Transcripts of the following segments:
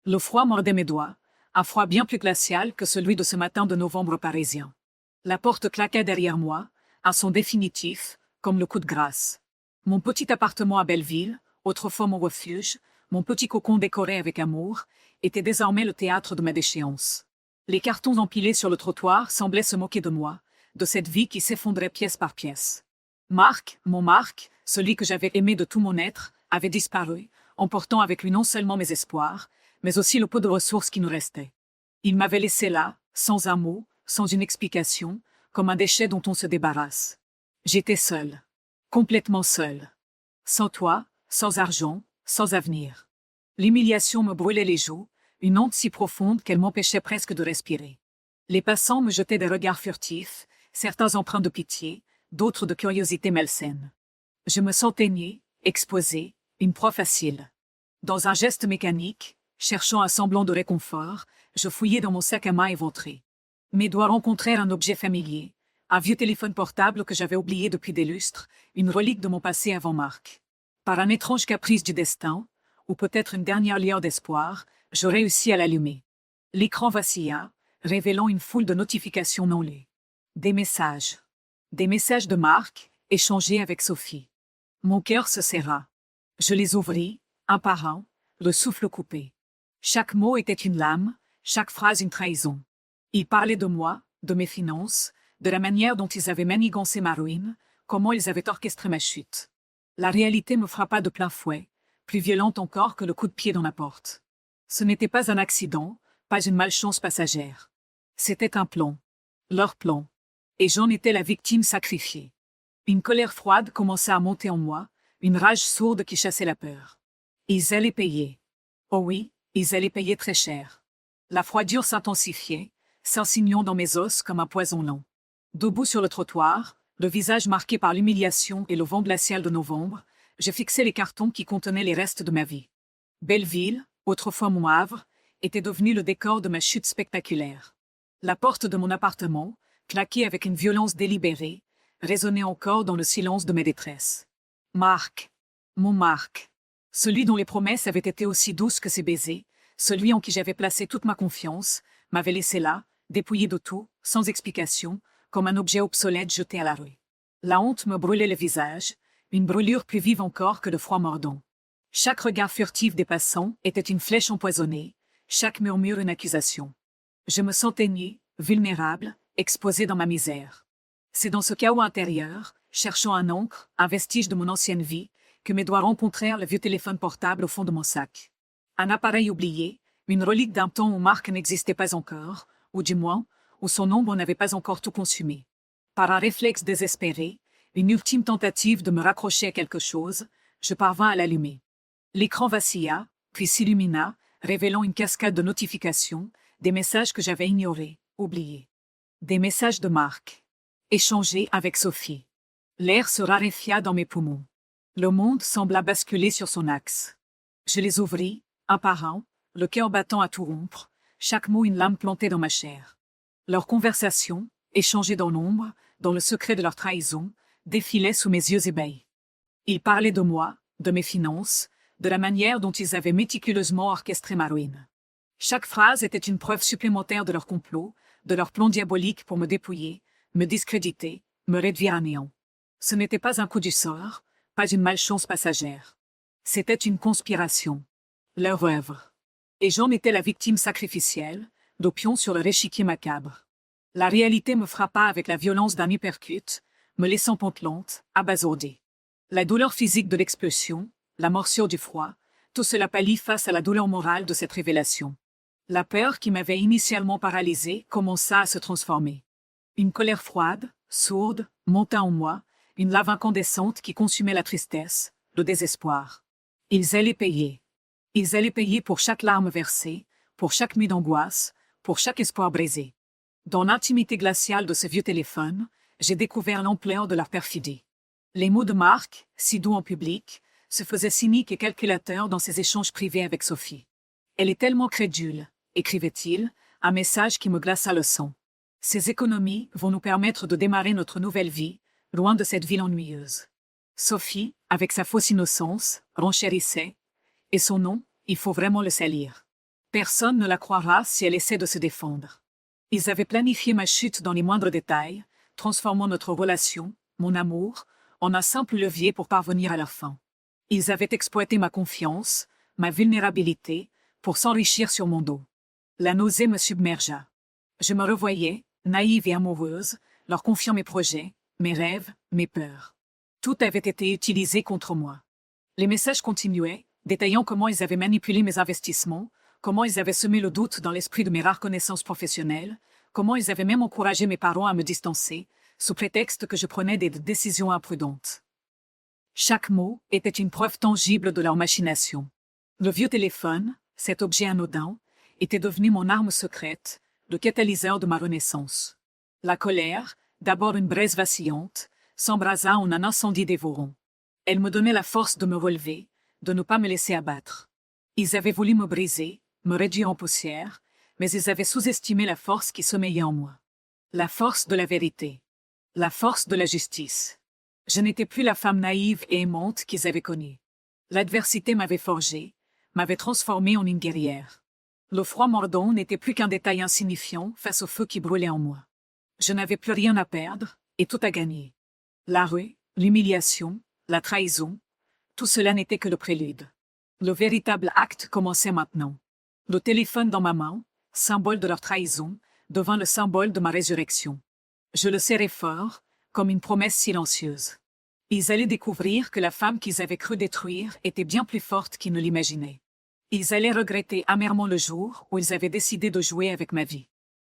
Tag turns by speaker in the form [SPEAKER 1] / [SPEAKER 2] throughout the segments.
[SPEAKER 1] Le froid mordait mes doigts, un froid bien plus glacial que celui de ce matin de novembre parisien. La porte claqua derrière moi, un son définitif, comme le coup de grâce. Mon petit appartement à Belleville, autrefois mon refuge, mon petit cocon décoré avec amour, était désormais le théâtre de ma déchéance. Les cartons empilés sur le trottoir semblaient se moquer de moi, de cette vie qui s'effondrait pièce par pièce. Marc, mon Marc, celui que j'avais aimé de tout mon être, avait disparu, emportant avec lui non seulement mes espoirs, mais aussi le peu de ressources qui nous restait. Il m'avait laissé là, sans un mot, sans une explication, comme un déchet dont on se débarrasse. J'étais seule, complètement seule. Sans toit, sans argent, sans avenir. L'humiliation me brûlait les joues, une honte si profonde qu'elle m'empêchait presque de respirer. Les passants me jetaient des regards furtifs, certains empreints de pitié, d'autres de curiosité malsaine. Je me sentais nue, exposée, une proie facile. Dans un geste mécanique, cherchant un semblant de réconfort, je fouillai dans mon sac à main éventré. Mes doigts rencontrèrent un objet familier, un vieux téléphone portable que j'avais oublié depuis des lustres, une relique de mon passé avant Marc. Par un étrange caprice du destin, ou peut-être une dernière lueur d'espoir, je réussis à l'allumer. L'écran vacilla, révélant une foule de notifications non lues. Des messages. Des messages de Marc, échangés avec Sophie. Mon cœur se serra. Je les ouvris, un par un, le souffle coupé. Chaque mot était une lame, chaque phrase une trahison. Ils parlaient de moi, de mes finances, de la manière dont ils avaient manigancé ma ruine, comment ils avaient orchestré ma chute. La réalité me frappa de plein fouet, plus violente encore que le coup de pied dans la porte. Ce n'était pas un accident, pas une malchance passagère. C'était un plan. Leur plan. Et j'en étais la victime sacrifiée. Une colère froide commença à monter en moi, une rage sourde qui chassait la peur. Ils allaient payer. Oh oui, ils allaient payer très cher. La froidure s'intensifiait, s'insinuant dans mes os comme un poison lent. Debout sur le trottoir, le visage marqué par l'humiliation et le vent glacial de novembre, je fixais les cartons qui contenaient les restes de ma vie. Belleville, autrefois mon havre, était devenu le décor de ma chute spectaculaire. La porte de mon appartement, claquée avec une violence délibérée, résonnait encore dans le silence de mes détresses. Marc. Mon Marc. Celui dont les promesses avaient été aussi douces que ses baisers, celui en qui j'avais placé toute ma confiance, m'avait laissé là, dépouillé de tout, sans explication, comme un objet obsolète jeté à la rue. La honte me brûlait le visage, une brûlure plus vive encore que le froid mordant. Chaque regard furtif des passants était une flèche empoisonnée, chaque murmure une accusation. Je me sentais nue, vulnérable, exposée dans ma misère. C'est dans ce chaos intérieur, cherchant un encre, un vestige de mon ancienne vie, que mes doigts rencontrèrent le vieux téléphone portable au fond de mon sac. Un appareil oublié, une relique d'un temps où Marc n'existait pas encore, ou du moins, où son ombre n'avait pas encore tout consumé. Par un réflexe désespéré, une ultime tentative de me raccrocher à quelque chose, je parvins à l'allumer. L'écran vacilla, puis s'illumina, révélant une cascade de notifications, des messages que j'avais ignorés, oubliés. Des messages de Marc, échangés avec Sophie. L'air se raréfia dans mes poumons. Le monde sembla basculer sur son axe. Je les ouvris, un par un, le cœur battant à tout rompre, chaque mot une lame plantée dans ma chair. Leurs conversations, échangées dans l'ombre, dans le secret de leur trahison, défilaient sous mes yeux ébahis. Ils parlaient de moi, de mes finances, de la manière dont ils avaient méticuleusement orchestré ma ruine. Chaque phrase était une preuve supplémentaire de leur complot, de leur plan diabolique pour me dépouiller, me discréditer, me réduire à néant. Ce n'était pas un coup du sort, pas une malchance passagère. C'était une conspiration. Leur œuvre. Et j'en étais la victime sacrificielle, le pion sur le échiquier macabre. La réalité me frappa avec la violence d'un uppercut, me laissant pantelante, abasourdie. La douleur physique de l'expulsion, la morsure du froid, tout cela pâlit face à la douleur morale de cette révélation. La peur qui m'avait initialement paralysée commença à se transformer. Une colère froide, sourde, monta en moi, une lave incandescente qui consumait la tristesse, le désespoir. Ils allaient payer. Ils allaient payer pour chaque larme versée, pour chaque nuit d'angoisse, pour chaque espoir brisé. Dans l'intimité glaciale de ce vieux téléphone, j'ai découvert l'ampleur de leur perfidie. Les mots de Marc, si doux en public, se faisaient cyniques et calculateurs dans ses échanges privés avec Sophie. Elle est tellement crédule, écrivait-il, un message qui me glaça le sang. Ces économies vont nous permettre de démarrer notre nouvelle vie, loin de cette ville ennuyeuse. Sophie, avec sa fausse innocence, renchérissait. Et son nom, il faut vraiment le salir. Personne ne la croira si elle essaie de se défendre. Ils avaient planifié ma chute dans les moindres détails, transformant notre relation, mon amour, en un simple levier pour parvenir à leur fin. Ils avaient exploité ma confiance, ma vulnérabilité, pour s'enrichir sur mon dos. La nausée me submergea. Je me revoyais, naïve et amoureuse, leur confiant mes projets, mes rêves, mes peurs. Tout avait été utilisé contre moi. Les messages continuaient, détaillant comment ils avaient manipulé mes investissements, comment ils avaient semé le doute dans l'esprit de mes rares connaissances professionnelles, comment ils avaient même encouragé mes parents à me distancer, sous prétexte que je prenais des décisions imprudentes. Chaque mot était une preuve tangible de leur machination. Le vieux téléphone, cet objet anodin, était devenu mon arme secrète, le catalyseur de ma renaissance. La colère, d'abord une braise vacillante, s'embrasa en un incendie dévorant. Elle me donnait la force de me relever, de ne pas me laisser abattre. Ils avaient voulu me briser, me réduire en poussière, mais ils avaient sous-estimé la force qui sommeillait en moi. La force de la vérité. La force de la justice. Je n'étais plus la femme naïve et aimante qu'ils avaient connue. L'adversité m'avait forgée, m'avait transformée en une guerrière. Le froid mordant n'était plus qu'un détail insignifiant face au feu qui brûlait en moi. Je n'avais plus rien à perdre et tout à gagner. La rue, l'humiliation, la trahison, tout cela n'était que le prélude. Le véritable acte commençait maintenant. Le téléphone dans ma main, symbole de leur trahison, devint le symbole de ma résurrection. Je le serrai fort, comme une promesse silencieuse. Ils allaient découvrir que la femme qu'ils avaient cru détruire était bien plus forte qu'ils ne l'imaginaient. Ils allaient regretter amèrement le jour où ils avaient décidé de jouer avec ma vie.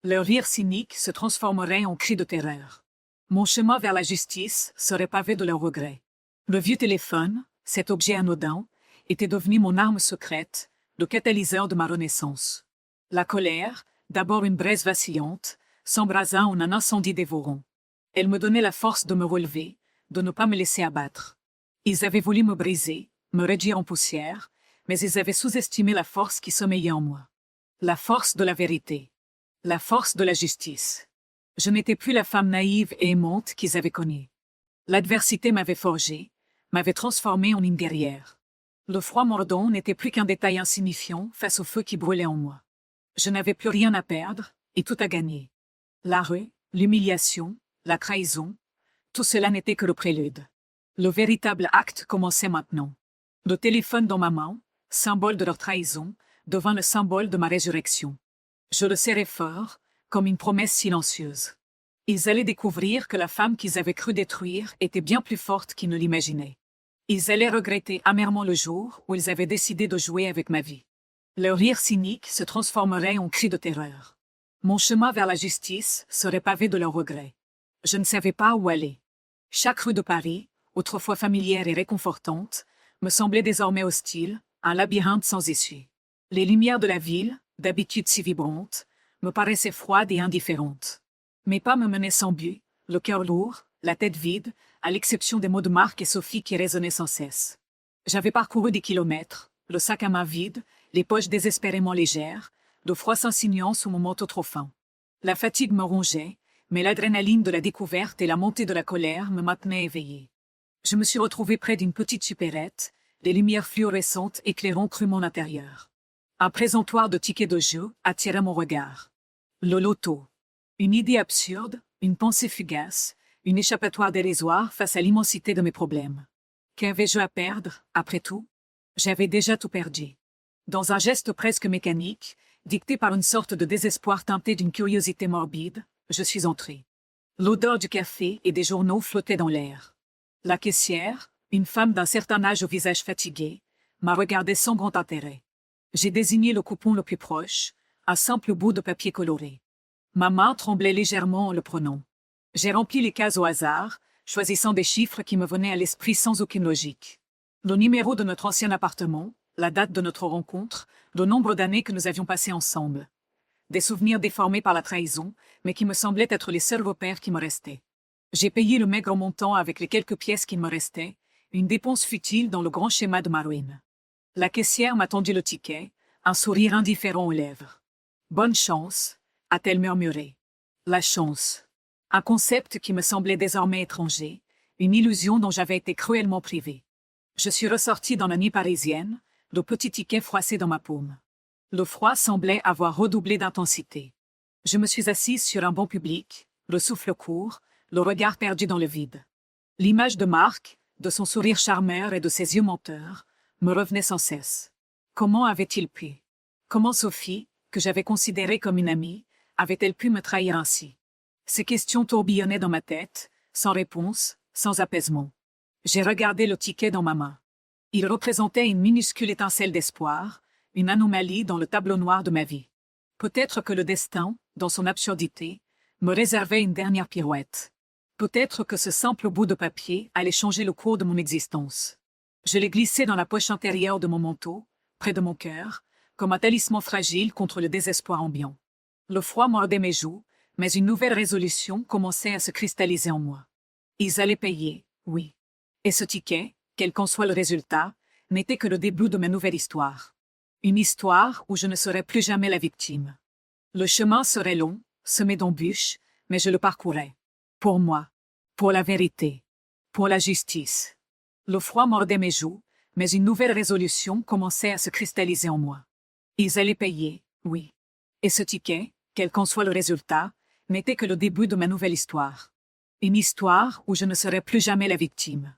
[SPEAKER 1] Leur rire cynique se transformerait en cri de terreur. Mon chemin vers la justice serait pavé de leurs regrets. Le vieux téléphone, cet objet anodin, était devenu mon arme secrète, le catalyseur de ma renaissance. La colère, d'abord une braise vacillante, s'embrasa en un incendie dévorant. Elle me donnait la force de me relever, de ne pas me laisser abattre. Ils avaient voulu me briser, me réduire en poussière, mais ils avaient sous-estimé la force qui sommeillait en moi. La force de la vérité. La force de la justice. Je n'étais plus la femme naïve et aimante qu'ils avaient connue. L'adversité m'avait forgée, m'avait transformée en une guerrière. Le froid mordant n'était plus qu'un détail insignifiant face au feu qui brûlait en moi. Je n'avais plus rien à perdre et tout à gagner. La rue, l'humiliation, la trahison, tout cela n'était que le prélude. Le véritable acte commençait maintenant. Le téléphone dans ma main, symbole de leur trahison, devint le symbole de ma résurrection. Je le serrai fort, comme une promesse silencieuse. Ils allaient découvrir que la femme qu'ils avaient cru détruire était bien plus forte qu'ils ne l'imaginaient. Ils allaient regretter amèrement le jour où ils avaient décidé de jouer avec ma vie. Leur rire cynique se transformerait en cri de terreur. Mon chemin vers la justice serait pavé de leurs regrets. Je ne savais pas où aller. Chaque rue de Paris, autrefois familière et réconfortante, me semblait désormais hostile, un labyrinthe sans issue. Les lumières de la ville, d'habitude si vibrantes, me paraissaient froides et indifférentes. Mes pas me menaient sans but, le cœur lourd, la tête vide, à l'exception des mots de Marc et Sophie qui résonnaient sans cesse. J'avais parcouru des kilomètres, le sac à main vide, les poches désespérément légères, le froid s'insinuant sous mon manteau trop fin. La fatigue me rongeait, mais l'adrénaline de la découverte et la montée de la colère me maintenaient éveillée. Je me suis retrouvée près d'une petite supérette, les lumières fluorescentes éclairant crûment l'intérieur. Un présentoir de tickets de jeu attirait mon regard. Le loto. Une idée absurde, une pensée fugace, une échappatoire dérisoire face à l'immensité de mes problèmes. Qu'avais-je à perdre, après tout? J'avais déjà tout perdu. Dans un geste presque mécanique, dicté par une sorte de désespoir teinté d'une curiosité morbide, je suis entrée. L'odeur du café et des journaux flottait dans l'air. La caissière, une femme d'un certain âge au visage fatigué, m'a regardé sans grand intérêt. J'ai désigné le coupon le plus proche, un simple bout de papier coloré. Ma main tremblait légèrement en le prenant. J'ai rempli les cases au hasard, choisissant des chiffres qui me venaient à l'esprit sans aucune logique. Le numéro de notre ancien appartement, la date de notre rencontre, le nombre d'années que nous avions passées ensemble. Des souvenirs déformés par la trahison, mais qui me semblaient être les seuls repères qui me restaient. J'ai payé le maigre montant avec les quelques pièces qu'il me restait, une dépense futile dans le grand schéma de ma ruine. La caissière m'a tendu le ticket, un sourire indifférent aux lèvres. « Bonne chance », a-t-elle murmuré. La chance. Un concept qui me semblait désormais étranger, une illusion dont j'avais été cruellement privée. Je suis ressortie dans la nuit parisienne, le petit ticket froissé dans ma paume. Le froid semblait avoir redoublé d'intensité. Je me suis assise sur un banc public, le souffle court, le regard perdu dans le vide. L'image de Marc, de son sourire charmeur et de ses yeux menteurs, me revenait sans cesse. Comment avait-il pu? Comment Sophie, que j'avais considérée comme une amie, avait-elle pu me trahir ainsi? Ces questions tourbillonnaient dans ma tête, sans réponse, sans apaisement. J'ai regardé le ticket dans ma main. Il représentait une minuscule étincelle d'espoir, une anomalie dans le tableau noir de ma vie. Peut-être que le destin, dans son absurdité, me réservait une dernière pirouette. Peut-être que ce simple bout de papier allait changer le cours de mon existence. Je l'ai glissé dans la poche intérieure de mon manteau, près de mon cœur, comme un talisman fragile contre le désespoir ambiant. Le froid mordait mes joues, mais une nouvelle résolution commençait à se cristalliser en moi. Ils allaient payer, oui. Et ce ticket, quel qu'en soit le résultat, n'était que le début de ma nouvelle histoire. Une histoire où je ne serais plus jamais la victime. Le chemin serait long, semé d'embûches, mais je le parcourais. Pour moi. Pour la vérité. Pour la justice. Le froid mordait mes joues, mais une nouvelle résolution commençait à se cristalliser en moi. Ils allaient payer, oui. Et ce ticket, quel qu'en soit le résultat, n'était que le début de ma nouvelle histoire. Une histoire où je ne serais plus jamais la victime.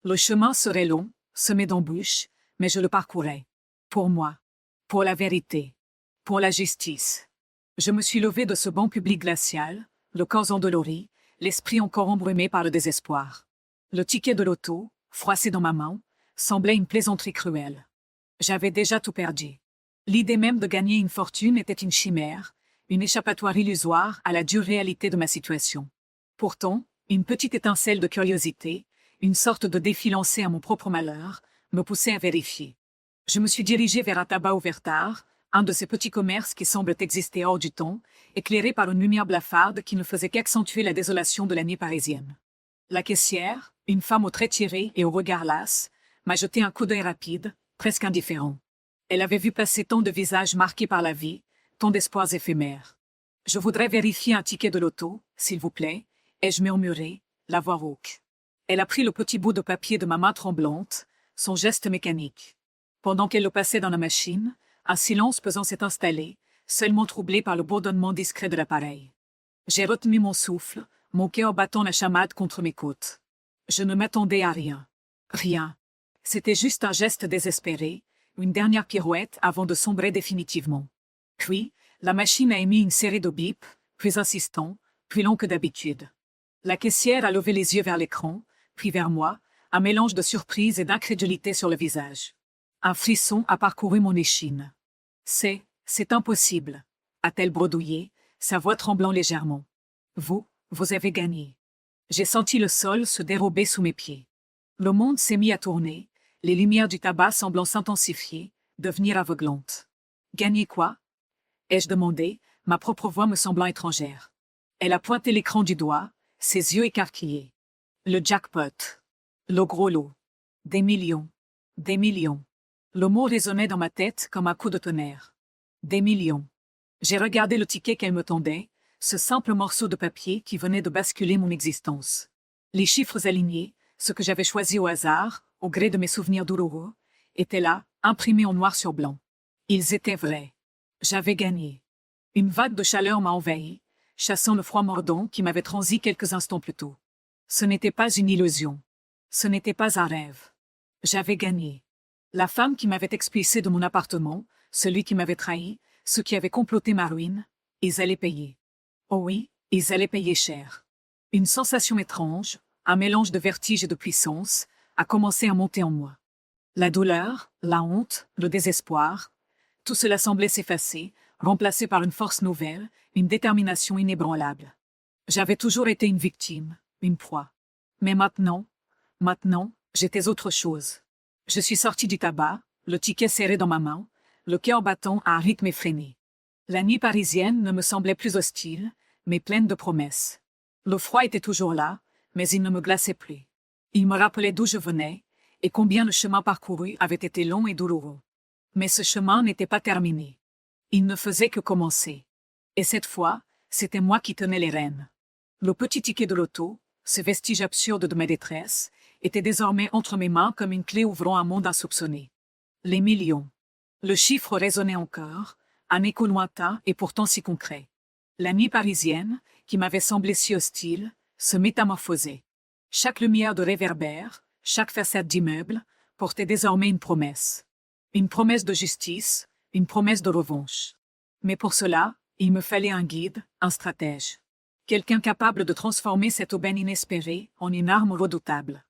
[SPEAKER 1] Le chemin serait long, semé d'embûches, mais je le parcourais. Pour moi. Pour la vérité. Pour la justice. Je me suis levé de ce banc public glacial, le corps endolori, l'esprit encore embrumé par le désespoir. Le ticket de l'auto, froissé dans ma main, semblait une plaisanterie cruelle. J'avais déjà tout perdu. L'idée même de gagner une fortune était une chimère, une échappatoire illusoire à la dure réalité de ma situation. Pourtant, une petite étincelle de curiosité, une sorte de défi lancé à mon propre malheur, me poussait à vérifier. Je me suis dirigé vers un tabac ouvert tard, un de ces petits commerces qui semblent exister hors du temps, éclairés par une lumière blafarde qui ne faisait qu'accentuer la désolation de la nuit parisienne. La caissière, une femme aux traits tirés et au regard las, m'a jeté un coup d'œil rapide, presque indifférent. Elle avait vu passer tant de visages marqués par la vie, tant d'espoirs éphémères. « Je voudrais vérifier un ticket de loto, s'il vous plaît, » ai-je murmuré, la voix rauque. Elle a pris le petit bout de papier de ma main tremblante, son geste mécanique. Pendant qu'elle le passait dans la machine, un silence pesant s'est installé, seulement troublé par le bourdonnement discret de l'appareil. J'ai retenu mon souffle, mon cœur battant la chamade contre mes côtes. Je ne m'attendais à rien. Rien. C'était juste un geste désespéré, une dernière pirouette avant de sombrer définitivement. Puis, la machine a émis une série de bips, plus insistants, plus longs que d'habitude. La caissière a levé les yeux vers l'écran, puis vers moi, un mélange de surprise et d'incrédulité sur le visage. Un frisson a parcouru mon échine. C'est impossible, a-t-elle bredouillé, sa voix tremblant légèrement. Vous avez gagné. J'ai senti le sol se dérober sous mes pieds. Le monde s'est mis à tourner, les lumières du tabac semblant s'intensifier, devenir aveuglantes. Gagner quoi? Ai-je demandé, ma propre voix me semblant étrangère. Elle a pointé l'écran du doigt, ses yeux écarquillés. Le jackpot. Le gros lot. Des millions. Des millions. Le mot résonnait dans ma tête comme un coup de tonnerre. Des millions. J'ai regardé le ticket qu'elle me tendait, ce simple morceau de papier qui venait de basculer mon existence. Les chiffres alignés, ce que j'avais choisi au hasard, au gré de mes souvenirs douloureux, étaient là, imprimés en noir sur blanc. Ils étaient vrais. J'avais gagné. Une vague de chaleur m'a envahi, chassant le froid mordant qui m'avait transi quelques instants plus tôt. Ce n'était pas une illusion. Ce n'était pas un rêve. J'avais gagné. La femme qui m'avait expulsé de mon appartement, celui qui m'avait trahi, ceux qui avaient comploté ma ruine, ils allaient payer. Oh oui, ils allaient payer cher. Une sensation étrange, un mélange de vertige et de puissance, a commencé à monter en moi. La douleur, la honte, le désespoir, tout cela semblait s'effacer, remplacé par une force nouvelle, une détermination inébranlable. J'avais toujours été une victime, une proie. Mais maintenant, j'étais autre chose. Je suis sorti du tabac, le ticket serré dans ma main, le cœur battant à un rythme effréné. La nuit parisienne ne me semblait plus hostile, mais pleine de promesses. Le froid était toujours là, mais il ne me glaçait plus. Il me rappelait d'où je venais, et combien le chemin parcouru avait été long et douloureux. Mais ce chemin n'était pas terminé. Il ne faisait que commencer. Et cette fois, c'était moi qui tenais les rênes. Le petit ticket de loto, ce vestige absurde de ma détresse, était désormais entre mes mains comme une clé ouvrant un monde insoupçonné. Les millions. Le chiffre résonnait encore, un écho lointain et pourtant si concret. La nuit parisienne, qui m'avait semblé si hostile, se métamorphosait. Chaque lumière de réverbère, chaque façade d'immeuble, portait désormais une promesse. Une promesse de justice, une promesse de revanche. Mais pour cela, il me fallait un guide, un stratège. Quelqu'un capable de transformer cette aubaine inespérée en une arme redoutable.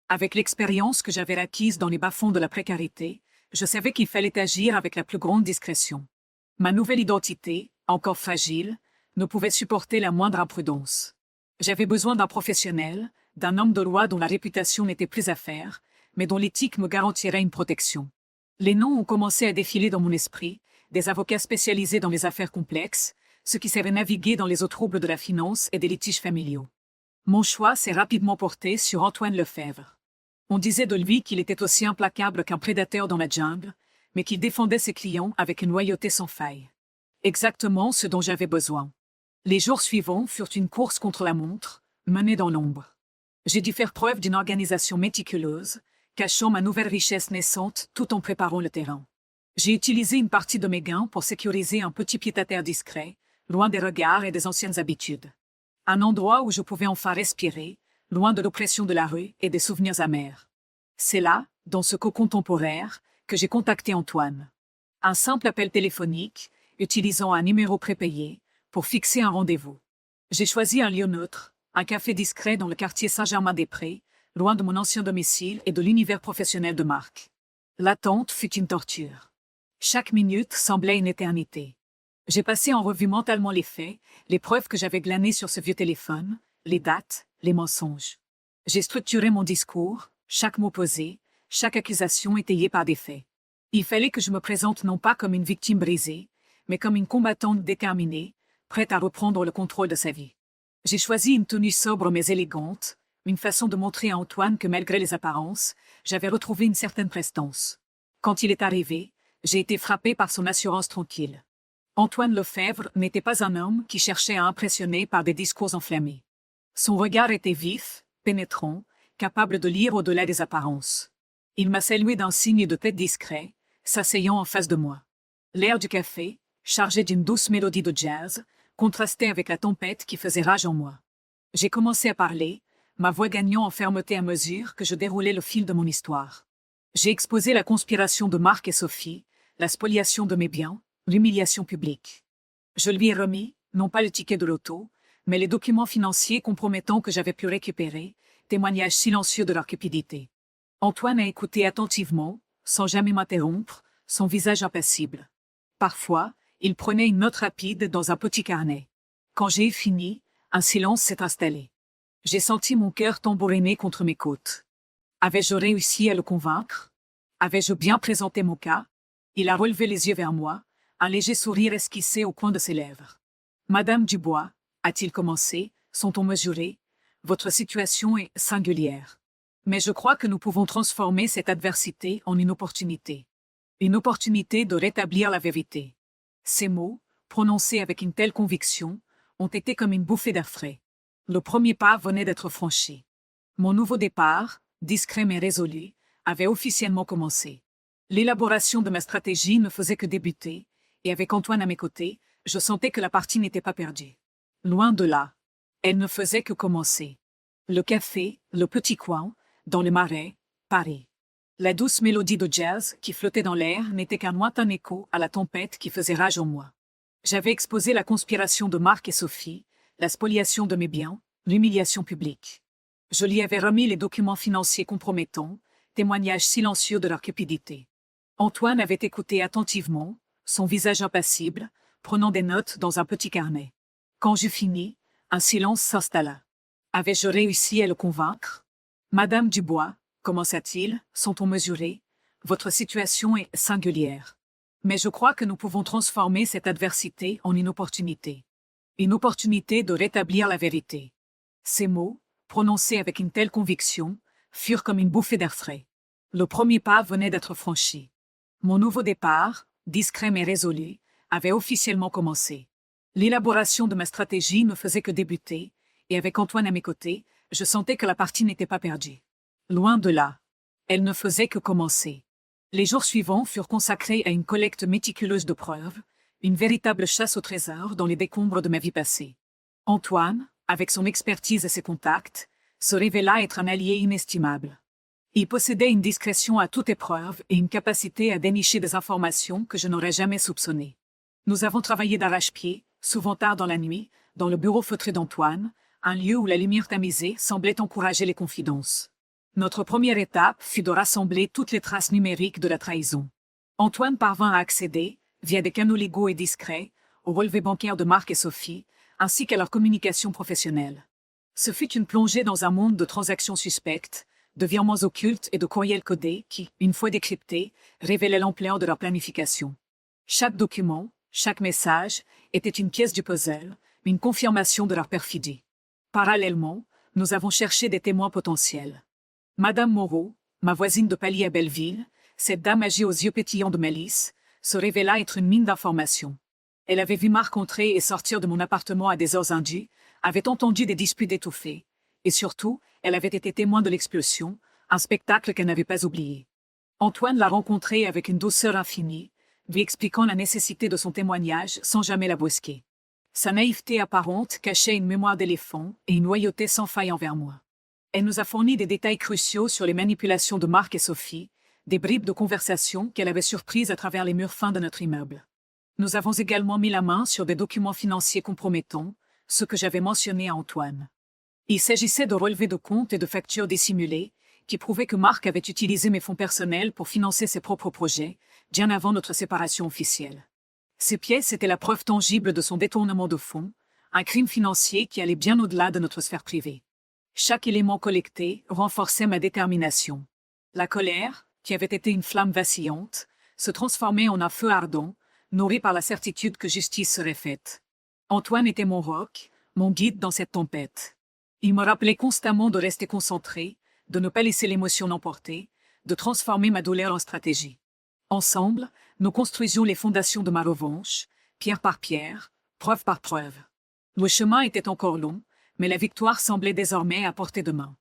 [SPEAKER 1] Avec l'expérience que j'avais acquise dans les bas-fonds de la précarité, je savais qu'il fallait agir avec la plus grande discrétion. Ma nouvelle identité, encore fragile, ne pouvait supporter la moindre imprudence. J'avais besoin d'un professionnel, d'un homme de loi dont la réputation n'était plus à faire, mais dont l'éthique me garantirait une protection. Les noms ont commencé à défiler dans mon esprit, des avocats spécialisés dans les affaires complexes, ceux qui savaient naviguer dans les eaux troubles de la finance et des litiges familiaux. Mon choix s'est rapidement porté sur Antoine Lefèvre. On disait de lui qu'il était aussi implacable qu'un prédateur dans la jungle, mais qu'il défendait ses clients avec une loyauté sans faille. Exactement ce dont j'avais besoin. Les jours suivants furent une course contre la montre, menée dans l'ombre. J'ai dû faire preuve d'une organisation méticuleuse, cachant ma nouvelle richesse naissante tout en préparant le terrain. J'ai utilisé une partie de mes gains pour sécuriser un petit pied-à-terre discret, loin des regards et des anciennes habitudes. Un endroit où je pouvais enfin respirer, loin de l'oppression de la rue et des souvenirs amers. C'est là, dans ce cocon temporaire, que j'ai contacté Antoine. Un simple appel téléphonique, utilisant un numéro prépayé, pour fixer un rendez-vous. J'ai choisi un lieu neutre, un café discret dans le quartier Saint-Germain-des-Prés, loin de mon ancien domicile et de l'univers professionnel de Marc. L'attente fut une torture. Chaque minute semblait une éternité. J'ai passé en revue mentalement les faits, les preuves que j'avais glanées sur ce vieux téléphone, les dates, les mensonges. J'ai structuré mon discours, chaque mot posé, chaque accusation étayée par des faits. Il fallait que je me présente non pas comme une victime brisée, mais comme une combattante déterminée, prête à reprendre le contrôle de sa vie. J'ai choisi une tenue sobre mais élégante, une façon de montrer à Antoine que malgré les apparences, j'avais retrouvé une certaine prestance. Quand il est arrivé, j'ai été frappé par son assurance tranquille. Antoine Lefèvre n'était pas un homme qui cherchait à impressionner par des discours enflammés. Son regard était vif, pénétrant, capable de lire au-delà des apparences. Il m'a salué d'un signe de tête discret, s'asseyant en face de moi. L'air du café, chargé d'une douce mélodie de jazz, contrastait avec la tempête qui faisait rage en moi. J'ai commencé à parler, ma voix gagnant en fermeté à mesure que je déroulais le fil de mon histoire. J'ai exposé la conspiration de Marc et Sophie, la spoliation de mes biens, l'humiliation publique. Je lui ai remis, non pas le ticket de l'auto, mais les documents financiers compromettants que j'avais pu récupérer, témoignages silencieux de leur cupidité. Antoine a écouté attentivement, sans jamais m'interrompre, son visage impassible. Parfois, il prenait une note rapide dans un petit carnet. Quand j'ai fini, un silence s'est installé. J'ai senti mon cœur tambouriner contre mes côtes. Avais-je réussi à le convaincre? Avais-je bien présenté mon cas? Il a relevé les yeux vers moi, un léger sourire esquissé au coin de ses lèvres. « Madame Dubois, a-t-il commencé, son ton mesuré, votre situation est singulière. Mais je crois que nous pouvons transformer cette adversité en une opportunité. Une opportunité de rétablir la vérité. » Ces mots, prononcés avec une telle conviction, ont été comme une bouffée d'air frais. Le premier pas venait d'être franchi. Mon nouveau départ, discret mais résolu, avait officiellement commencé. L'élaboration de ma stratégie ne faisait que débuter, et avec Antoine à mes côtés, je sentais que la partie n'était pas perdue. Loin de là. Elle ne faisait que commencer. Le café, le petit coin, dans le marais, Paris. La douce mélodie de jazz qui flottait dans l'air n'était qu'un lointain écho à la tempête qui faisait rage en moi. J'avais exposé la conspiration de Marc et Sophie, la spoliation de mes biens, l'humiliation publique. Je lui avais remis les documents financiers compromettants, témoignages silencieux de leur cupidité. Antoine avait écouté attentivement, son visage impassible, prenant des notes dans un petit carnet. Quand j'eus fini, un silence s'installa. Avais-je réussi à le convaincre? « Madame Dubois, commença-t-il, son ton mesuré, votre situation est singulière. Mais je crois que nous pouvons transformer cette adversité en une opportunité. Une opportunité de rétablir la vérité. » Ces mots, prononcés avec une telle conviction, furent comme une bouffée d'air frais. Le premier pas venait d'être franchi. Mon nouveau départ, discret mais résolu, avait officiellement commencé. L'élaboration de ma stratégie ne faisait que débuter, et avec Antoine à mes côtés, je sentais que la partie n'était pas perdue. Loin de là. Elle ne faisait que commencer. Les jours suivants furent consacrés à une collecte méticuleuse de preuves, une véritable chasse au trésor dans les décombres de ma vie passée. Antoine, avec son expertise et ses contacts, se révéla être un allié inestimable. Il possédait une discrétion à toute épreuve et une capacité à dénicher des informations que je n'aurais jamais soupçonnées. Nous avons travaillé d'arrache-pied, souvent tard dans la nuit, dans le bureau feutré d'Antoine, un lieu où la lumière tamisée semblait encourager les confidences. Notre première étape fut de rassembler toutes les traces numériques de la trahison. Antoine parvint à accéder, via des canaux légaux et discrets, aux relevés bancaires de Marc et Sophie, ainsi qu'à leur communication professionnelle. Ce fut une plongée dans un monde de transactions suspectes, de virements occultes et de courriels codés qui, une fois décryptés, révélaient l'ampleur de leur planification. Chaque document, chaque message, était une pièce du puzzle, une confirmation de leur perfidie. Parallèlement, nous avons cherché des témoins potentiels. Madame Moreau, ma voisine de palier à Belleville, cette dame âgée aux yeux pétillants de malice, se révéla être une mine d'informations. Elle avait vu Marc entrer et sortir de mon appartement à des heures indues, avait entendu des disputes étouffées, et surtout, elle avait été témoin de l'explosion, un spectacle qu'elle n'avait pas oublié. Antoine l'a rencontrée avec une douceur infinie, lui expliquant la nécessité de son témoignage sans jamais la brusquer. Sa naïveté apparente cachait une mémoire d'éléphant et une loyauté sans faille envers moi. Elle nous a fourni des détails cruciaux sur les manipulations de Marc et Sophie, des bribes de conversation qu'elle avait surprises à travers les murs fins de notre immeuble. Nous avons également mis la main sur des documents financiers compromettants, ce que j'avais mentionné à Antoine. Il s'agissait de relevés de comptes et de factures dissimulées, qui prouvaient que Marc avait utilisé mes fonds personnels pour financer ses propres projets, bien avant notre séparation officielle. Ces pièces étaient la preuve tangible de son détournement de fonds, un crime financier qui allait bien au-delà de notre sphère privée. Chaque élément collecté renforçait ma détermination. La colère, qui avait été une flamme vacillante, se transformait en un feu ardent, nourri par la certitude que justice serait faite. Antoine était mon roc, mon guide dans cette tempête. Il me rappelait constamment de rester concentré, de ne pas laisser l'émotion l'emporter, de transformer ma douleur en stratégie. Ensemble, nous construisions les fondations de ma revanche, pierre par pierre, preuve par preuve. Le chemin était encore long, mais la victoire semblait désormais à portée de main.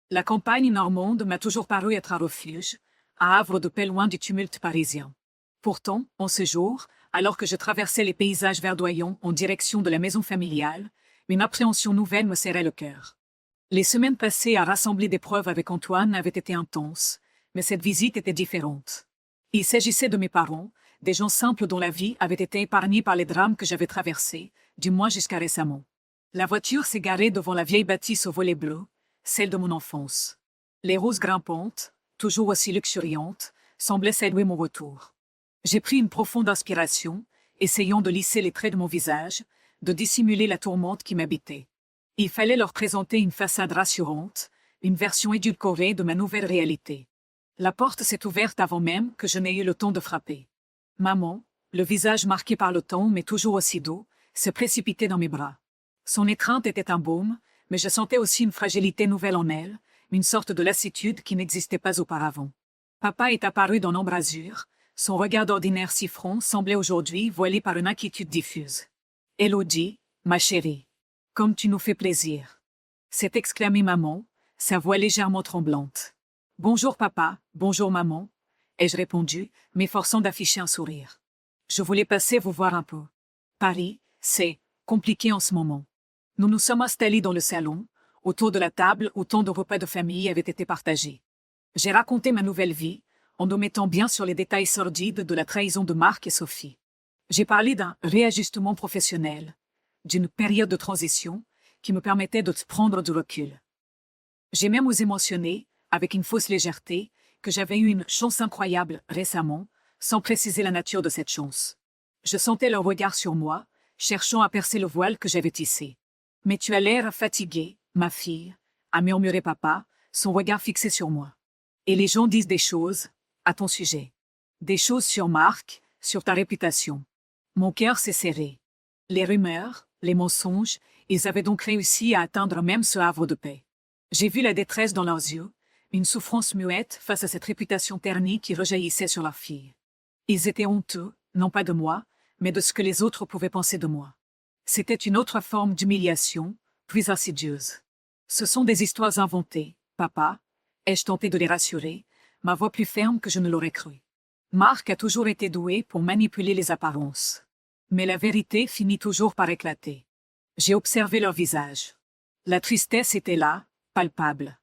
[SPEAKER 1] La campagne normande m'a toujours paru être un refuge, un havre de paix loin du tumulte parisien. Pourtant, en ce jour, alors que je traversais les paysages verdoyants en direction de la maison familiale, une appréhension nouvelle me serrait le cœur. Les semaines passées à rassembler des preuves avec Antoine avaient été intenses, mais cette visite était différente. Il s'agissait de mes parents, des gens simples dont la vie avait été épargnée par les drames que j'avais traversés, du moins jusqu'à récemment. La voiture s'est garée devant la vieille bâtisse au volet bleu, celle de mon enfance. Les roses grimpantes, toujours aussi luxuriantes, semblaient saluer mon retour. J'ai pris une profonde inspiration, essayant de lisser les traits de mon visage, de dissimuler la tourmente qui m'habitait. Il fallait leur présenter une façade rassurante, une version édulcorée de ma nouvelle réalité. La porte s'est ouverte avant même que je n'ai eu le temps de frapper. Maman, le visage marqué par le temps mais toujours aussi doux, s'est précipitée dans mes bras. Son étreinte était un baume, mais je sentais aussi une fragilité nouvelle en elle, une sorte de lassitude qui n'existait pas auparavant. Papa est apparu dans l'embrasure, son regard d'ordinaire si franc semblait aujourd'hui voilé par une inquiétude diffuse. « Élodie, ma chérie, comme tu nous fais plaisir !» s'est exclamée maman, sa voix légèrement tremblante. « Bonjour papa, bonjour maman !» ai-je répondu, m'efforçant d'afficher un sourire. Je voulais passer vous voir un peu. Paris, c'est compliqué en ce moment. Nous nous sommes installés dans le salon, autour de la table où tant de repas de famille avaient été partagés. J'ai raconté ma nouvelle vie, en nous mettant bien sur les détails sordides de la trahison de Marc et Sophie. J'ai parlé d'un réajustement professionnel, d'une période de transition qui me permettait de prendre du recul. J'ai même osé mentionner, avec une fausse légèreté, que j'avais eu une chance incroyable récemment, sans préciser la nature de cette chance. Je sentais leur regard sur moi, cherchant à percer le voile que j'avais tissé. « Mais tu as l'air fatiguée, ma fille », a murmuré papa, son regard fixé sur moi. « Et les gens disent des choses, à ton sujet. Des choses sur Marc, sur ta réputation. » Mon cœur s'est serré. Les rumeurs, les mensonges, ils avaient donc réussi à atteindre même ce havre de paix. J'ai vu la détresse dans leurs yeux, une souffrance muette face à cette réputation ternie qui rejaillissait sur leur fille. Ils étaient honteux, non pas de moi, mais de ce que les autres pouvaient penser de moi. C'était une autre forme d'humiliation, plus insidieuse. Ce sont des histoires inventées, papa, ai-je tenté de les rassurer, ma voix plus ferme que je ne l'aurais cru. Marc a toujours été doué pour manipuler les apparences. Mais la vérité finit toujours par éclater. J'ai observé leur visage. La tristesse était là, palpable.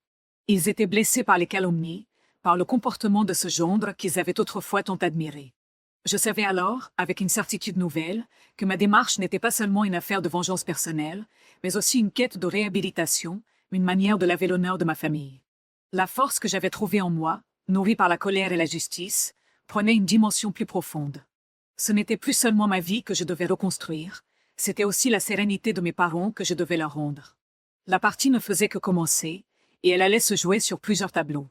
[SPEAKER 1] Ils étaient blessés par les calomnies, par le comportement de ce gendre qu'ils avaient autrefois tant admiré. Je savais alors, avec une certitude nouvelle, que ma démarche n'était pas seulement une affaire de vengeance personnelle, mais aussi une quête de réhabilitation, une manière de laver l'honneur de ma famille. La force que j'avais trouvée en moi, nourrie par la colère et la justice, prenait une dimension plus profonde. Ce n'était plus seulement ma vie que je devais reconstruire, c'était aussi la sérénité de mes parents que je devais leur rendre. La partie ne faisait que commencer, et elle allait se jouer sur plusieurs tableaux.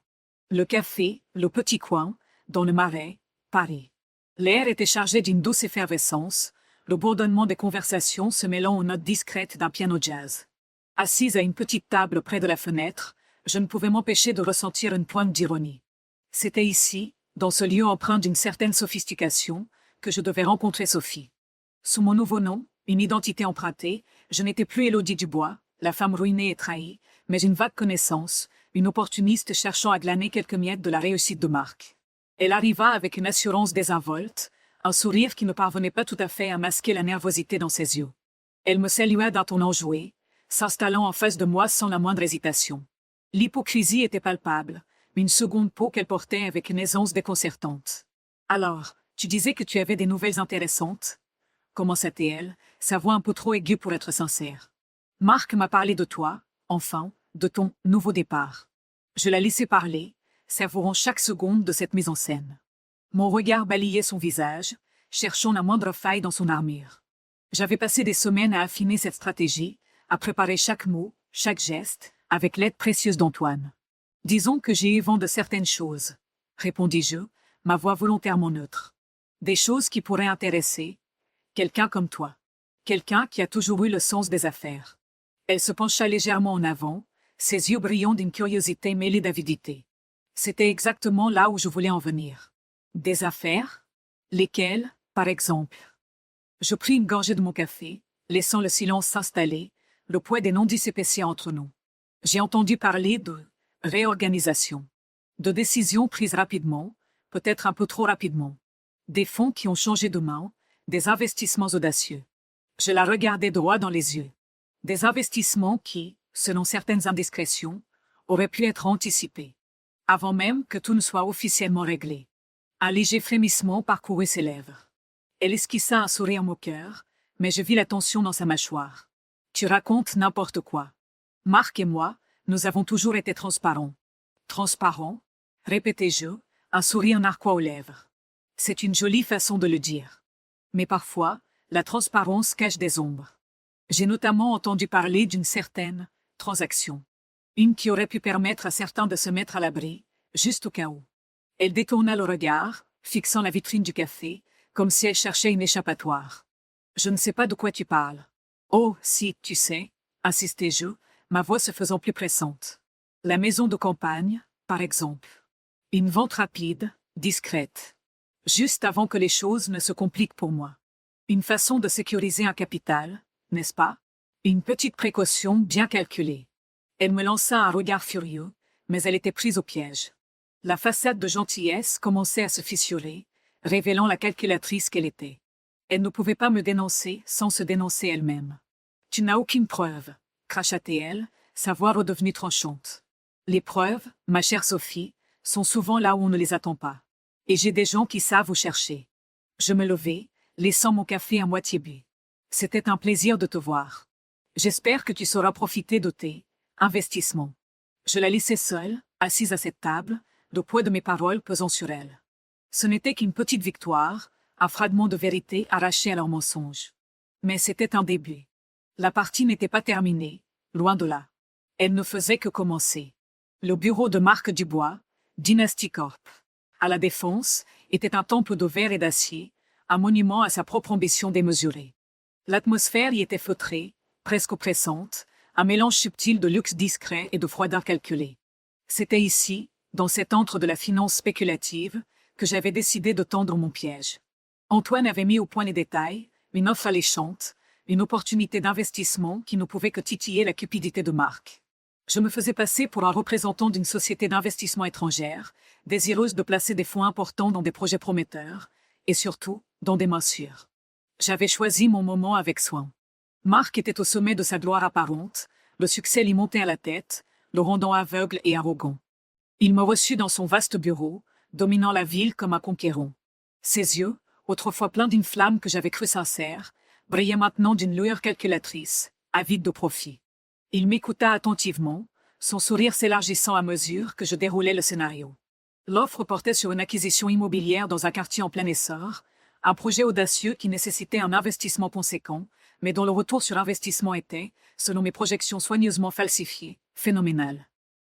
[SPEAKER 1] Le café, le petit coin, dans le marais, Paris. L'air était chargé d'une douce effervescence, le bourdonnement des conversations se mêlant aux notes discrètes d'un piano jazz. Assise à une petite table près de la fenêtre, je ne pouvais m'empêcher de ressentir une pointe d'ironie. C'était ici, dans ce lieu empreint d'une certaine sophistication, que je devais rencontrer Sophie. Sous mon nouveau nom, une identité empruntée, je n'étais plus Élodie Dubois, la femme ruinée et trahie, mais une vague connaissance, une opportuniste cherchant à glaner quelques miettes de la réussite de Marc. Elle arriva avec une assurance désinvolte, un sourire qui ne parvenait pas tout à fait à masquer la nervosité dans ses yeux. Elle me salua d'un ton enjoué, s'installant en face de moi sans la moindre hésitation. L'hypocrisie était palpable, mais une seconde peau qu'elle portait avec une aisance déconcertante. « Alors, tu disais que tu avais des nouvelles intéressantes ?» commença-t-elle, sa voix un peu trop aiguë pour être sincère. « Marc m'a parlé de toi, enfin, de ton nouveau départ. » Je la laissai parler, savourant chaque seconde de cette mise en scène. Mon regard balayait son visage, cherchant la moindre faille dans son armure. J'avais passé des semaines à affiner cette stratégie, à préparer chaque mot, chaque geste, avec l'aide précieuse d'Antoine. « Disons que j'ai eu vent de certaines choses, » répondis-je, ma voix volontairement neutre. « Des choses qui pourraient intéresser quelqu'un comme toi. Quelqu'un qui a toujours eu le sens des affaires. » Elle se pencha légèrement en avant, ses yeux brillants d'une curiosité mêlée d'avidité. C'était exactement là où je voulais en venir. Des affaires? Lesquelles, par exemple? Je pris une gorgée de mon café, laissant le silence s'installer, le poids des non-dits s'épaissir entre nous. J'ai entendu parler de réorganisation, de décisions prises rapidement, peut-être un peu trop rapidement, des fonds qui ont changé de main, des investissements audacieux. Je la regardais droit dans les yeux. Des investissements qui, selon certaines indiscrétions, auraient pu être anticipés, avant même que tout ne soit officiellement réglé. Un léger frémissement parcourut ses lèvres. Elle esquissa un sourire moqueur, mais je vis la tension dans sa mâchoire. « Tu racontes n'importe quoi. Marc et moi, nous avons toujours été transparents. »« Transparents ?» répétai-je, un sourire narquois aux lèvres. C'est une jolie façon de le dire. Mais parfois, la transparence cache des ombres. J'ai notamment entendu parler d'une certaine transaction. Une qui aurait pu permettre à certains de se mettre à l'abri, juste au cas où. Elle détourna le regard, fixant la vitrine du café, comme si elle cherchait une échappatoire. « Je ne sais pas de quoi tu parles. »« Oh, si, tu sais, » insistai-je, ma voix se faisant plus pressante. « La maison de campagne, par exemple. Une vente rapide, discrète. Juste avant que les choses ne se compliquent pour moi. Une façon de sécuriser un capital, n'est-ce pas? Une petite précaution bien calculée. » Elle me lança un regard furieux, mais elle était prise au piège. La façade de gentillesse commençait à se fissurer, révélant la calculatrice qu'elle était. Elle ne pouvait pas me dénoncer sans se dénoncer elle-même. « Tu n'as aucune preuve, » cracha-t-elle, sa voix redevenue tranchante. « Les preuves, ma chère Sophie, sont souvent là où on ne les attend pas. Et j'ai des gens qui savent où chercher. » Je me levai, laissant mon café à moitié bu. « C'était un plaisir de te voir. J'espère que tu sauras profiter de tes investissements. » Je la laissai seule, assise à cette table, le poids de mes paroles pesant sur elle. Ce n'était qu'une petite victoire, un fragment de vérité arraché à leur mensonge. Mais c'était un début. La partie n'était pas terminée, loin de là. Elle ne faisait que commencer. Le bureau de Marc Dubois, Dynasty Corp, à la Défense, était un temple de verre et d'acier, un monument à sa propre ambition démesurée. L'atmosphère y était feutrée, presque oppressante, un mélange subtil de luxe discret et de froideur calculée. C'était ici, dans cet antre de la finance spéculative, que j'avais décidé de tendre mon piège. Antoine avait mis au point les détails, une offre alléchante, une opportunité d'investissement qui ne pouvait que titiller la cupidité de Marc. Je me faisais passer pour un représentant d'une société d'investissement étrangère, désireuse de placer des fonds importants dans des projets prometteurs, et surtout, dans des mains sûres. J'avais choisi mon moment avec soin. Marc était au sommet de sa gloire apparente, le succès lui montait à la tête, le rendant aveugle et arrogant. Il me reçut dans son vaste bureau, dominant la ville comme un conquérant. Ses yeux, autrefois pleins d'une flamme que j'avais crue sincère, brillaient maintenant d'une lueur calculatrice, avide de profit. Il m'écouta attentivement, son sourire s'élargissant à mesure que je déroulais le scénario. L'offre portait sur une acquisition immobilière dans un quartier en plein essor, un projet audacieux qui nécessitait un investissement conséquent, mais dont le retour sur investissement était, selon mes projections soigneusement falsifiées, phénoménal.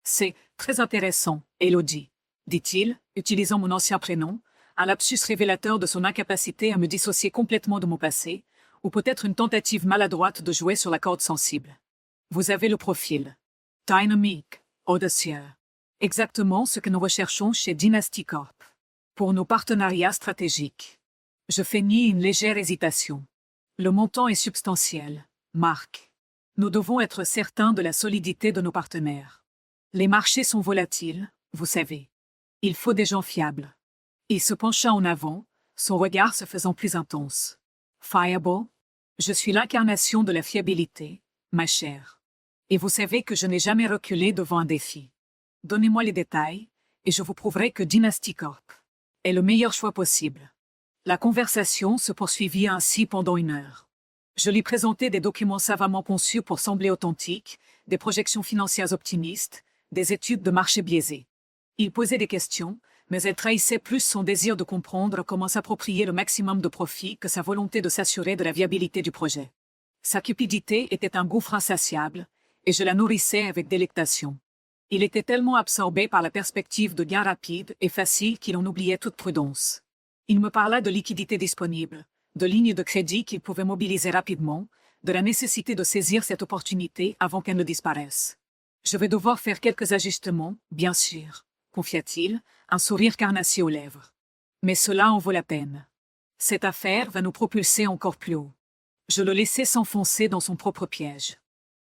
[SPEAKER 1] C'est très intéressant, Elodie, dit-il, utilisant mon ancien prénom, un lapsus révélateur de son incapacité à me dissocier complètement de mon passé, ou peut-être une tentative maladroite de jouer sur la corde sensible. Vous avez le profil. Dynamique, audacieux. Exactement ce que nous recherchons chez Dynasty Corp. Pour nos partenariats stratégiques. Je feignis une légère hésitation. Le montant est substantiel, Marc. Nous devons être certains de la solidité de nos partenaires. Les marchés sont volatiles, vous savez. Il faut des gens fiables. Il se pencha en avant, son regard se faisant plus intense. Fiable, je suis l'incarnation de la fiabilité, ma chère. Et vous savez que je n'ai jamais reculé devant un défi. Donnez-moi les détails, et je vous prouverai que Dynasty Corp est le meilleur choix possible. La conversation se poursuivit ainsi pendant 1 heure. Je lui présentai des documents savamment conçus pour sembler authentiques, des projections financières optimistes, des études de marché biaisées. Il posait des questions, mais elle trahissait plus son désir de comprendre comment s'approprier le maximum de profit que sa volonté de s'assurer de la viabilité du projet. Sa cupidité était un gouffre insatiable, et je la nourrissais avec délectation. Il était tellement absorbé par la perspective de gains rapides et faciles qu'il en oubliait toute prudence. Il me parla de liquidités disponibles, de lignes de crédit qu'il pouvait mobiliser rapidement, de la nécessité de saisir cette opportunité avant qu'elle ne disparaisse. Je vais devoir faire quelques ajustements, bien sûr, confia-t-il, un sourire carnassier aux lèvres. Mais cela en vaut la peine. Cette affaire va nous propulser encore plus haut. Je le laissai s'enfoncer dans son propre piège.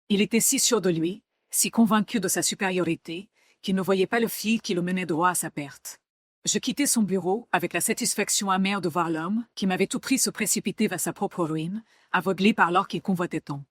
[SPEAKER 1] Il était si sûr de lui, si convaincu de sa supériorité, qu'il ne voyait pas le fil qui le menait droit à sa perte. Je quittai son bureau avec la satisfaction amère de voir l'homme qui m'avait tout pris se précipiter vers sa propre ruine, aveuglé par l'or qu'il convoitait tant.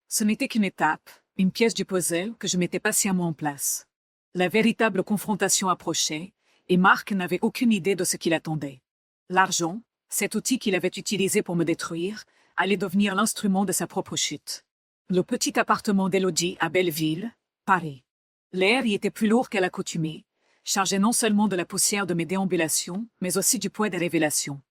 [SPEAKER 1] Ce n'était qu'une étape, une pièce du puzzle que je mettais patiemment en place. La véritable confrontation approchait, et Marc n'avait aucune idée de ce qui l'attendait. L'argent, cet outil qu'il avait utilisé pour me détruire, allait devenir l'instrument de sa propre chute. Le petit appartement d'Elodie à Belleville, Paris. L'air y était plus lourd qu'à l'accoutumée, chargé non seulement de la poussière de mes déambulations, mais aussi du poids des révélations.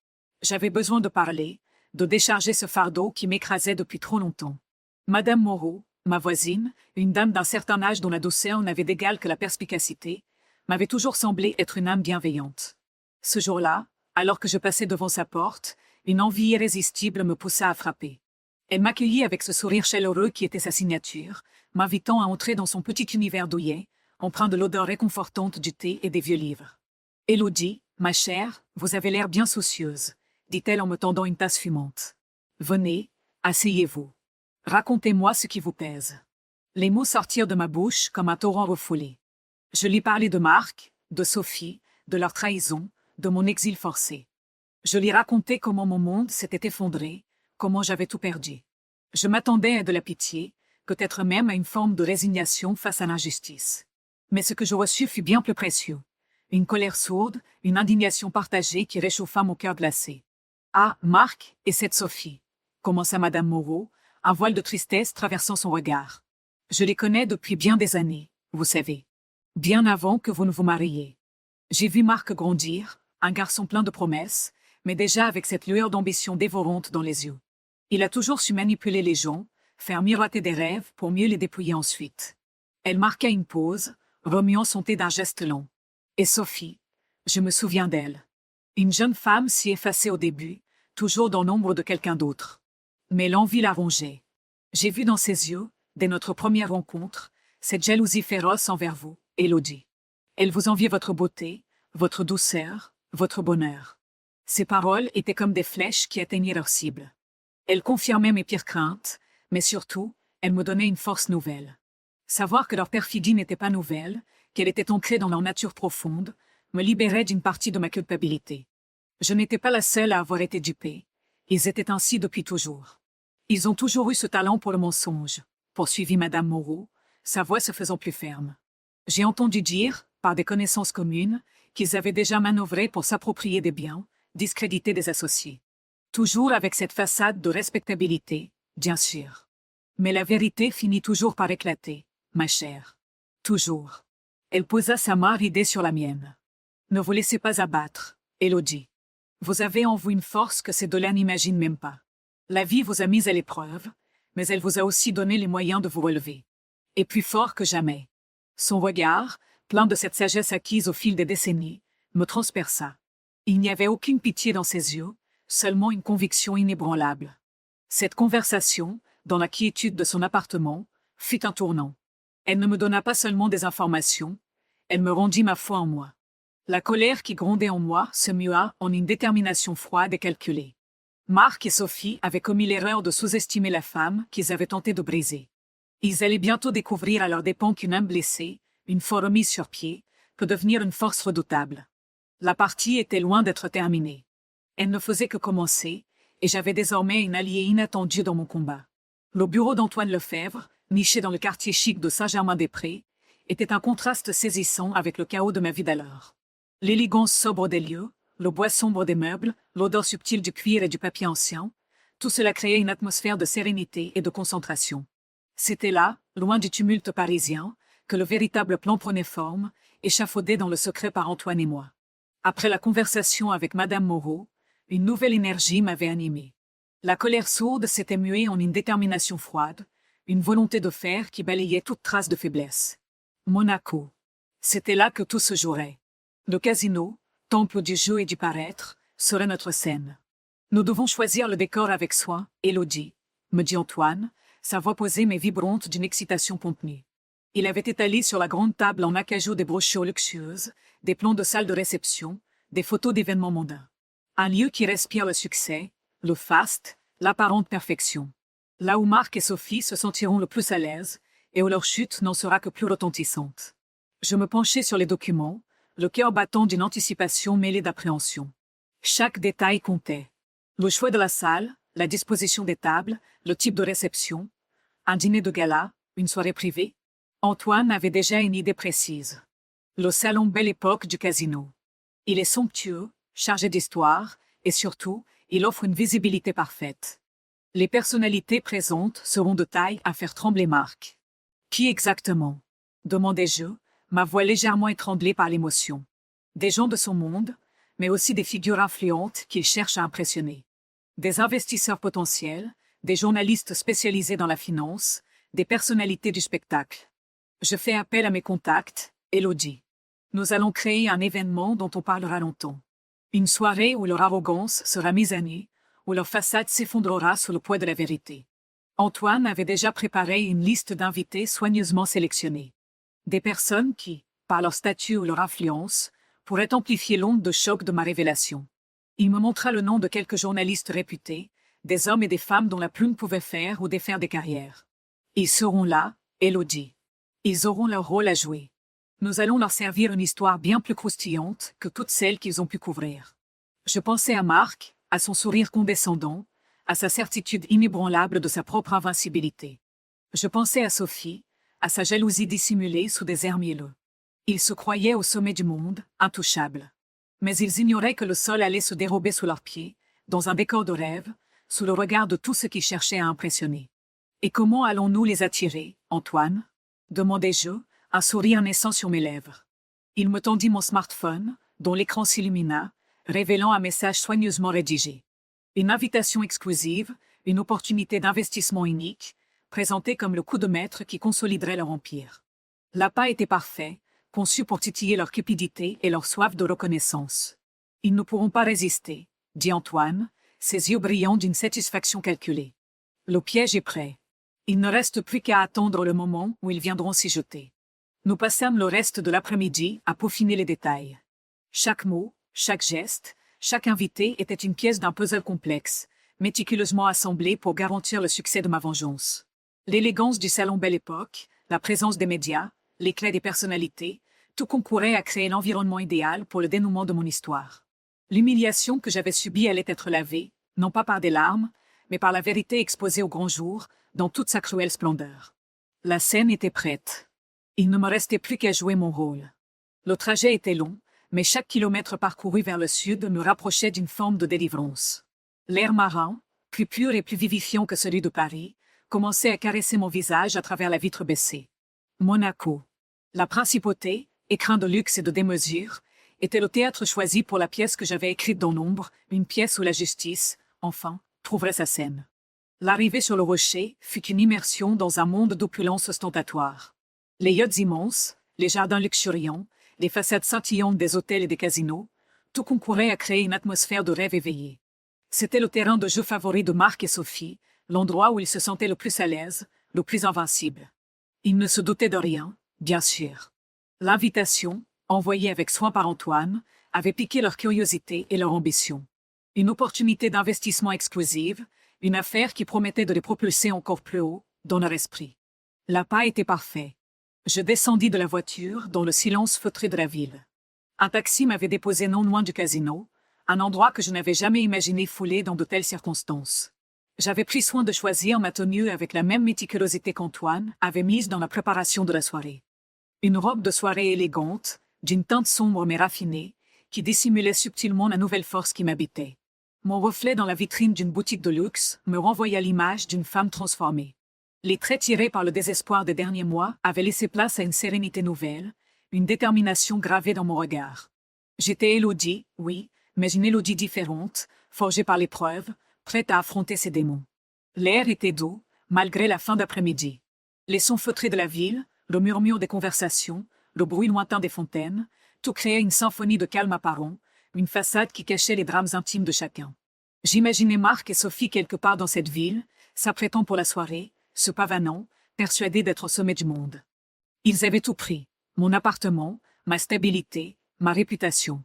[SPEAKER 1] J'avais besoin de parler, de décharger ce fardeau qui m'écrasait depuis trop longtemps. Madame Moreau, ma voisine, une dame d'un certain âge dont la douceur n'avait d'égal que la perspicacité, m'avait toujours semblé être une âme bienveillante. Ce jour-là, alors que je passais devant sa porte, une envie irrésistible me poussa à frapper. Elle m'accueillit avec ce sourire chaleureux qui était sa signature, m'invitant à entrer dans son petit univers douillet, empreint de l'odeur réconfortante du thé et des vieux livres. « Élodie, ma chère, vous avez l'air bien soucieuse, » dit-elle en me tendant une tasse fumante. « Venez, asseyez-vous. Racontez-moi ce qui vous pèse. » Les mots sortirent de ma bouche comme un torrent refoulé. Je lui parlais de Marc, de Sophie, de leur trahison, de mon exil forcé. Je lui racontais comment mon monde s'était effondré, comment j'avais tout perdu. Je m'attendais à de la pitié, peut-être même à une forme de résignation face à l'injustice. Mais ce que je reçus fut bien plus précieux. Une colère sourde, une indignation partagée qui réchauffa mon cœur glacé. « Ah, Marc, et cette Sophie » commença Madame Moreau, un voile de tristesse traversant son regard. « Je les connais depuis bien des années, vous savez. Bien avant que vous ne vous mariiez. J'ai vu Marc grandir, un garçon plein de promesses, mais déjà avec cette lueur d'ambition dévorante dans les yeux. Il a toujours su manipuler les gens, faire miroiter des rêves pour mieux les dépouiller ensuite. » Elle marqua une pause, remuant son thé d'un geste lent. Et Sophie, je me souviens d'elle. Une jeune femme si effacée au début, toujours dans l'ombre de quelqu'un d'autre. Mais l'envie la rongeait. J'ai vu dans ses yeux, dès notre première rencontre, cette jalousie féroce envers vous, Élodie. Elle vous enviait votre beauté, votre douceur, votre bonheur. Ses paroles étaient comme des flèches qui atteignaient leur cible. Elle confirmait mes pires craintes, mais surtout, elle me donnait une force nouvelle. Savoir que leur perfidie n'était pas nouvelle, qu'elle était ancrée dans leur nature profonde, me libérait d'une partie de ma culpabilité. Je n'étais pas la seule à avoir été dupée. Ils étaient ainsi depuis toujours. Ils ont toujours eu ce talent pour le mensonge, poursuivit Madame Moreau, sa voix se faisant plus ferme. J'ai entendu dire, par des connaissances communes, qu'ils avaient déjà manœuvré pour s'approprier des biens, discréditer des associés. Toujours avec cette façade de respectabilité, bien sûr. Mais la vérité finit toujours par éclater, ma chère. Toujours. Elle posa sa main ridée sur la mienne. Ne vous laissez pas abattre, Élodie. Vous avez en vous une force que ces deux-là n'imaginent même pas. La vie vous a mise à l'épreuve, mais elle vous a aussi donné les moyens de vous relever. Et plus fort que jamais. Son regard, plein de cette sagesse acquise au fil des décennies, me transperça. Il n'y avait aucune pitié dans ses yeux, seulement une conviction inébranlable. Cette conversation, dans la quiétude de son appartement, fut un tournant. Elle ne me donna pas seulement des informations, elle me rendit ma foi en moi. La colère qui grondait en moi se mua en une détermination froide et calculée. Marc et Sophie avaient commis l'erreur de sous-estimer la femme qu'ils avaient tenté de briser. Ils allaient bientôt découvrir à leurs dépens qu'une âme blessée, une fois remise sur pied, peut devenir une force redoutable. La partie était loin d'être terminée. Elle ne faisait que commencer, et j'avais désormais une alliée inattendue dans mon combat. Le bureau d'Antoine Lefebvre, niché dans le quartier chic de Saint-Germain-des-Prés, était un contraste saisissant avec le chaos de ma vie d'alors. L'élégance sobre des lieux, le bois sombre des meubles, l'odeur subtile du cuir et du papier ancien, tout cela créait une atmosphère de sérénité et de concentration. C'était là, loin du tumulte parisien, que le véritable plan prenait forme, échafaudé dans le secret par Antoine et moi. Après la conversation avec Madame Moreau, une nouvelle énergie m'avait animé. La colère sourde s'était muée en une détermination froide, une volonté de fer qui balayait toute trace de faiblesse. Monaco. C'était là que tout se jouerait. Le casino, temple du jeu et du paraître, serait notre scène. Nous devons choisir le décor avec soin, Élodie, me dit Antoine, sa voix posée mais vibrante d'une excitation contenue. Il avait étalé sur la grande table en acajou des brochures luxueuses, des plans de salle de réception, des photos d'événements mondains. Un lieu qui respire le succès, le faste, l'apparente perfection. Là où Marc et Sophie se sentiront le plus à l'aise et où leur chute n'en sera que plus retentissante. Je me penchai sur les documents, le cœur battant d'une anticipation mêlée d'appréhension. Chaque détail comptait. Le choix de la salle, la disposition des tables, le type de réception, un dîner de gala, une soirée privée. Antoine avait déjà une idée précise. Le salon Belle Époque du casino. Il est somptueux, chargé d'histoire, et surtout, il offre une visibilité parfaite. Les personnalités présentes seront de taille à faire trembler Marc. Qui exactement? Demandai-je, ma voix légèrement étranglée par l'émotion. Des gens de son monde, mais aussi des figures influentes qu'il cherche à impressionner. Des investisseurs potentiels, des journalistes spécialisés dans la finance, des personnalités du spectacle. Je fais appel à mes contacts, Élodie. Nous allons créer un événement dont on parlera longtemps. Une soirée où leur arrogance sera mise à nu, où leur façade s'effondrera sous le poids de la vérité. Antoine avait déjà préparé une liste d'invités soigneusement sélectionnés. Des personnes qui, par leur statut ou leur influence, pourraient amplifier l'onde de choc de ma révélation. Il me montra le nom de quelques journalistes réputés, des hommes et des femmes dont la plume pouvait faire ou défaire des carrières. Ils seront là, Élodie. Ils auront leur rôle à jouer. Nous allons leur servir une histoire bien plus croustillante que toutes celles qu'ils ont pu couvrir. Je pensais à Marc, à son sourire condescendant, à sa certitude inébranlable de sa propre invincibilité. Je pensais à Sophie, à sa jalousie dissimulée sous des airs mielleux. Ils se croyaient au sommet du monde, intouchables. Mais ils ignoraient que le sol allait se dérober sous leurs pieds, dans un décor de rêve, sous le regard de tous ceux qui cherchaient à impressionner. Et comment allons-nous les attirer, Antoine? Demandai-je, un sourire naissant sur mes lèvres. Il me tendit mon smartphone, dont l'écran s'illumina, révélant un message soigneusement rédigé. Une invitation exclusive, une opportunité d'investissement unique, présentée comme le coup de maître qui consoliderait leur empire. L'appât était parfait, conçu pour titiller leur cupidité et leur soif de reconnaissance. Ils ne pourront pas résister, dit Antoine, ses yeux brillants d'une satisfaction calculée. Le piège est prêt. Il ne reste plus qu'à attendre le moment où ils viendront s'y jeter. Nous passâmes le reste de l'après-midi à peaufiner les détails. Chaque mot, chaque geste, chaque invité était une pièce d'un puzzle complexe, méticuleusement assemblée pour garantir le succès de ma vengeance. L'élégance du salon Belle Époque, la présence des médias, l'éclat des personnalités, tout concourait à créer l'environnement idéal pour le dénouement de mon histoire. L'humiliation que j'avais subie allait être lavée, non pas par des larmes, mais par la vérité exposée au grand jour, dans toute sa cruelle splendeur. La scène était prête. Il ne me restait plus qu'à jouer mon rôle. Le trajet était long, mais chaque kilomètre parcouru vers le sud me rapprochait d'une forme de délivrance. L'air marin, plus pur et plus vivifiant que celui de Paris, commençait à caresser mon visage à travers la vitre baissée. Monaco. La principauté, écrin de luxe et de démesure, était le théâtre choisi pour la pièce que j'avais écrite dans l'ombre, une pièce où la justice, enfin, trouverait sa scène. L'arrivée sur le rocher fut une immersion dans un monde d'opulence ostentatoire. Les yachts immenses, les jardins luxuriants, les façades scintillantes des hôtels et des casinos, tout concourait à créer une atmosphère de rêve éveillé. C'était le terrain de jeu favori de Marc et Sophie, l'endroit où ils se sentaient le plus à l'aise, le plus invincible. Ils ne se doutaient de rien, bien sûr. L'invitation, envoyée avec soin par Antoine, avait piqué leur curiosité et leur ambition. Une opportunité d'investissement exclusive, une affaire qui promettait de les propulser encore plus haut, dans leur esprit. L'appât était parfait. Je descendis de la voiture dans le silence feutré de la ville. Un taxi m'avait déposé non loin du casino, un endroit que je n'avais jamais imaginé foulé dans de telles circonstances. J'avais pris soin de choisir ma tenue avec la même méticulosité qu'Antoine avait mise dans la préparation de la soirée. Une robe de soirée élégante, d'une teinte sombre mais raffinée, qui dissimulait subtilement la nouvelle force qui m'habitait. Mon reflet dans la vitrine d'une boutique de luxe me renvoya l'image d'une femme transformée. Les traits tirés par le désespoir des derniers mois avaient laissé place à une sérénité nouvelle, une détermination gravée dans mon regard. J'étais Élodie, oui, mais une Élodie différente, forgée par l'épreuve, prête à affronter ses démons. L'air était doux, malgré la fin d'après-midi. Les sons feutrés de la ville, le murmure des conversations, le bruit lointain des fontaines, tout créait une symphonie de calme apparent, une façade qui cachait les drames intimes de chacun. J'imaginais Marc et Sophie quelque part dans cette ville, s'apprêtant pour la soirée, se pavanant, persuadés d'être au sommet du monde. Ils avaient tout pris, mon appartement, ma stabilité, ma réputation.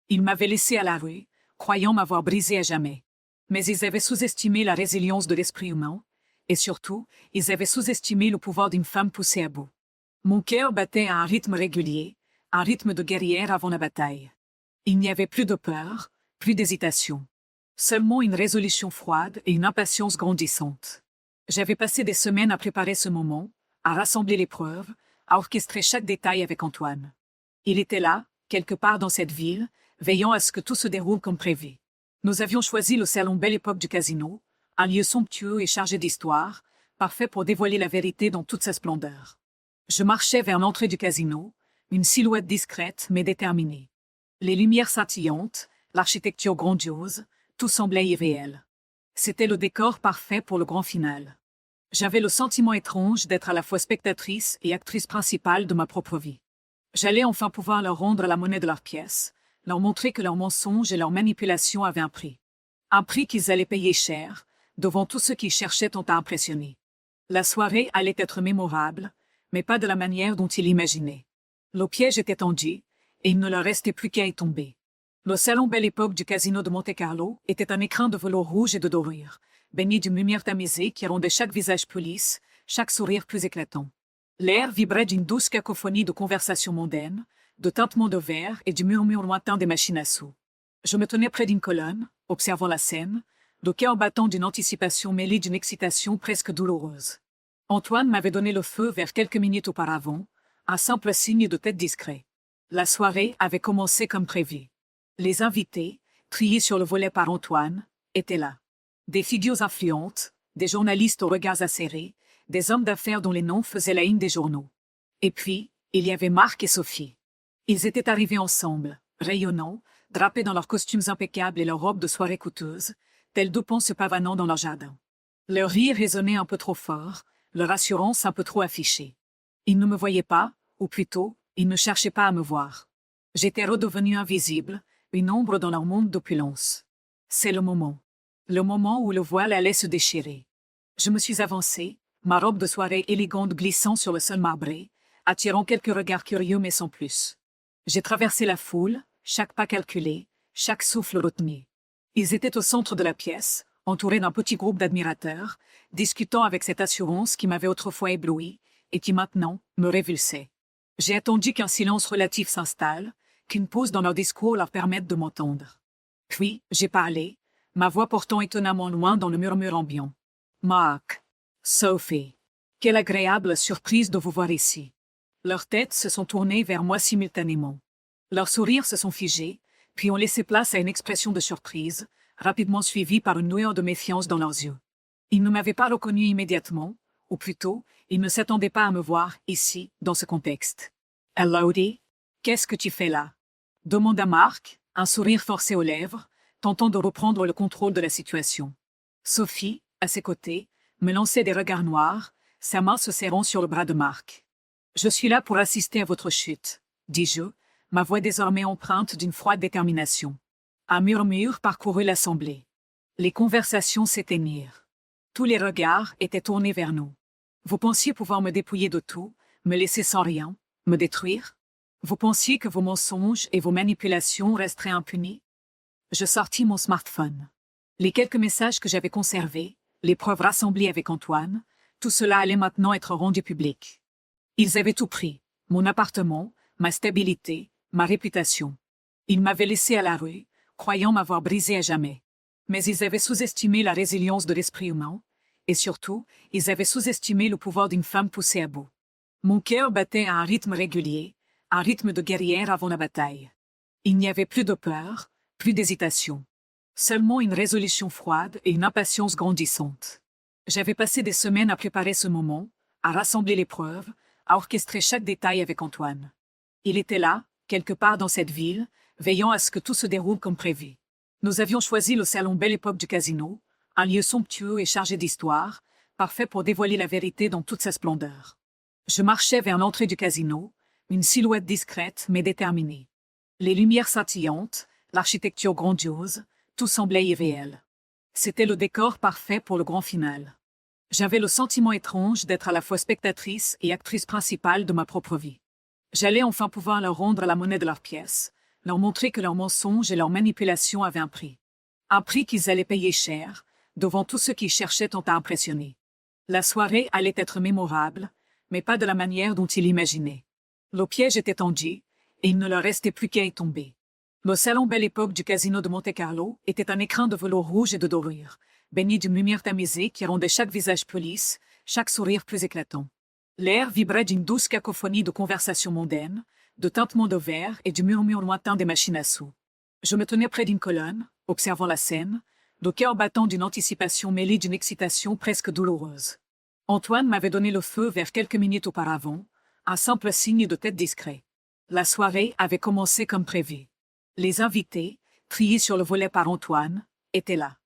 [SPEAKER 1] Ils m'avaient laissé à la rue, croyant m'avoir brisé à jamais. Mais ils avaient sous-estimé la résilience de l'esprit humain, et surtout, ils avaient sous-estimé le pouvoir d'une femme poussée à bout. Mon cœur battait à un rythme régulier, un rythme de guerrière avant la bataille. Il n'y avait plus de peur, plus d'hésitation. Seulement une résolution froide et une impatience grandissante. J'avais passé des semaines à préparer ce moment, à rassembler les preuves, à orchestrer chaque détail avec Antoine. Il était là, quelque part dans cette ville, veillant à ce que tout se déroule comme prévu. Nous avions choisi le salon Belle Époque du casino, un lieu somptueux et chargé d'histoire, parfait pour dévoiler la vérité dans toute sa splendeur. Je marchais vers l'entrée du casino, une silhouette discrète mais déterminée. Les lumières scintillantes, l'architecture grandiose, tout semblait irréel. C'était le décor parfait pour le grand final. J'avais le sentiment étrange d'être à la fois spectatrice et actrice principale de ma propre vie. J'allais enfin pouvoir leur rendre la monnaie de leur pièce, leur montrer que leurs mensonges et leurs manipulations avaient un prix. Un prix qu'ils allaient payer cher, devant tous ceux qui cherchaient tant à impressionner. La soirée allait être mémorable, mais pas de la manière dont ils l'imaginaient. Le piège était tendu, et il ne leur restait plus qu'à y tomber. Le salon Belle Époque du casino de Monte-Carlo était un écrin de velours rouge et de dorure, baigné d'une lumière tamisée qui rendait chaque visage plus lisse, chaque sourire plus éclatant. L'air vibrait d'une douce cacophonie de conversations mondaines, de tintements de verre et du murmure lointain des machines à sous. Je me tenais près d'une colonne, observant la scène, le cœur battant d'une anticipation mêlée d'une excitation presque douloureuse. Antoine m'avait donné le feu vers quelques minutes auparavant, un simple signe de tête discret. La soirée avait commencé comme prévu. Les invités, triés sur le volet par Antoine, étaient là. Des figures influentes, des journalistes aux regards acérés, des hommes d'affaires dont les noms faisaient la une des journaux. Et puis, il y avait Marc et Sophie. Ils étaient arrivés ensemble, rayonnants, drapés dans leurs costumes impeccables et leurs robes de soirée coûteuses, tels deux ponts se pavanant dans leur jardin. Leur rire résonnait un peu trop fort, leur assurance un peu trop affichée. Ils ne me voyaient pas, ou plutôt, ils ne cherchaient pas à me voir. J'étais redevenue invisible, une ombre dans leur monde d'opulence. C'est le moment. Le moment où le voile allait se déchirer. Je me suis avancée, ma robe de soirée élégante glissant sur le sol marbré, attirant quelques regards curieux mais sans plus. J'ai traversé la foule, chaque pas calculé, chaque souffle retenu. Ils étaient au centre de la pièce, entourés d'un petit groupe d'admirateurs, discutant avec cette assurance qui m'avait autrefois ébloui, et qui maintenant me révulsait. J'ai attendu qu'un silence relatif s'installe, qu'une pause dans leur discours leur permette de m'entendre. Puis, j'ai parlé, ma voix portant étonnamment loin dans le murmure ambiant. Mark, Sophie, quelle agréable surprise de vous voir ici. Leurs têtes se sont tournées vers moi simultanément. Leurs sourires se sont figés, puis ont laissé place à une expression de surprise, rapidement suivie par une lueur de méfiance dans leurs yeux. Ils ne m'avaient pas reconnu immédiatement, ou plutôt, ils ne s'attendaient pas à me voir ici, dans ce contexte. « Elodie, qu'est-ce que tu fais là ?» demanda Mark, un sourire forcé aux lèvres, tentant de reprendre le contrôle de la situation. Sophie, à ses côtés, me lançait des regards noirs, sa main se serrant sur le bras de Mark. « Je suis là pour assister à votre chute, » dis-je, ma voix désormais empreinte d'une froide détermination. Un murmure parcourut l'assemblée. Les conversations s'éteignirent. Tous les regards étaient tournés vers nous. Vous pensiez pouvoir me dépouiller de tout, me laisser sans rien, me détruire? Vous pensiez que vos mensonges et vos manipulations resteraient impunis? Je sortis mon smartphone. Les quelques messages que j'avais conservés, les preuves rassemblées avec Antoine, tout cela allait maintenant être rendu public. Ils avaient tout pris, mon appartement, ma stabilité, ma réputation. Ils m'avaient laissé à la rue, croyant m'avoir brisé à jamais. Mais ils avaient sous-estimé la résilience de l'esprit humain, et surtout, ils avaient sous-estimé le pouvoir d'une femme poussée à bout. Mon cœur battait à un rythme régulier, un rythme de guerrière avant la bataille. Il n'y avait plus de peur, plus d'hésitation. Seulement une résolution froide et une impatience grandissante. J'avais passé des semaines à préparer ce moment, à rassembler les preuves, à orchestrer chaque détail avec Antoine. Il était là, quelque part dans cette ville, veillant à ce que tout se déroule comme prévu. Nous avions choisi le salon Belle Époque du casino, un lieu somptueux et chargé d'histoire, parfait pour dévoiler la vérité dans toute sa splendeur. Je marchais vers l'entrée du casino, une silhouette discrète mais déterminée. Les lumières scintillantes, l'architecture grandiose, tout semblait irréel. C'était le décor parfait pour le grand final. J'avais le sentiment étrange d'être à la fois spectatrice et actrice principale de ma propre vie. J'allais enfin pouvoir leur rendre la monnaie de leurs pièces, leur montrer que leurs mensonges et leurs manipulations avaient un prix qu'ils allaient payer cher, devant tous ceux qui cherchaient tant à impressionner. La soirée allait être mémorable, mais pas de la manière dont ils l'imaginaient. Le piège était tendu, et il ne leur restait plus qu'à y tomber. Le salon Belle Époque du casino de Monte-Carlo était un écrin de velours rouge et de dorure, baigné d'une lumière tamisée qui rendait chaque visage plus lisse, chaque sourire plus éclatant. L'air vibrait d'une douce cacophonie de conversations mondaines, de tintements de verre et du murmure lointain des machines à sous. Je me tenais près d'une colonne, observant la scène, le cœur battant d'une anticipation mêlée d'une excitation presque douloureuse. Antoine m'avait donné le feu vers quelques minutes auparavant, un simple signe de tête discret. La soirée avait commencé comme prévu. Les invités, triés sur le volet par Antoine, étaient là.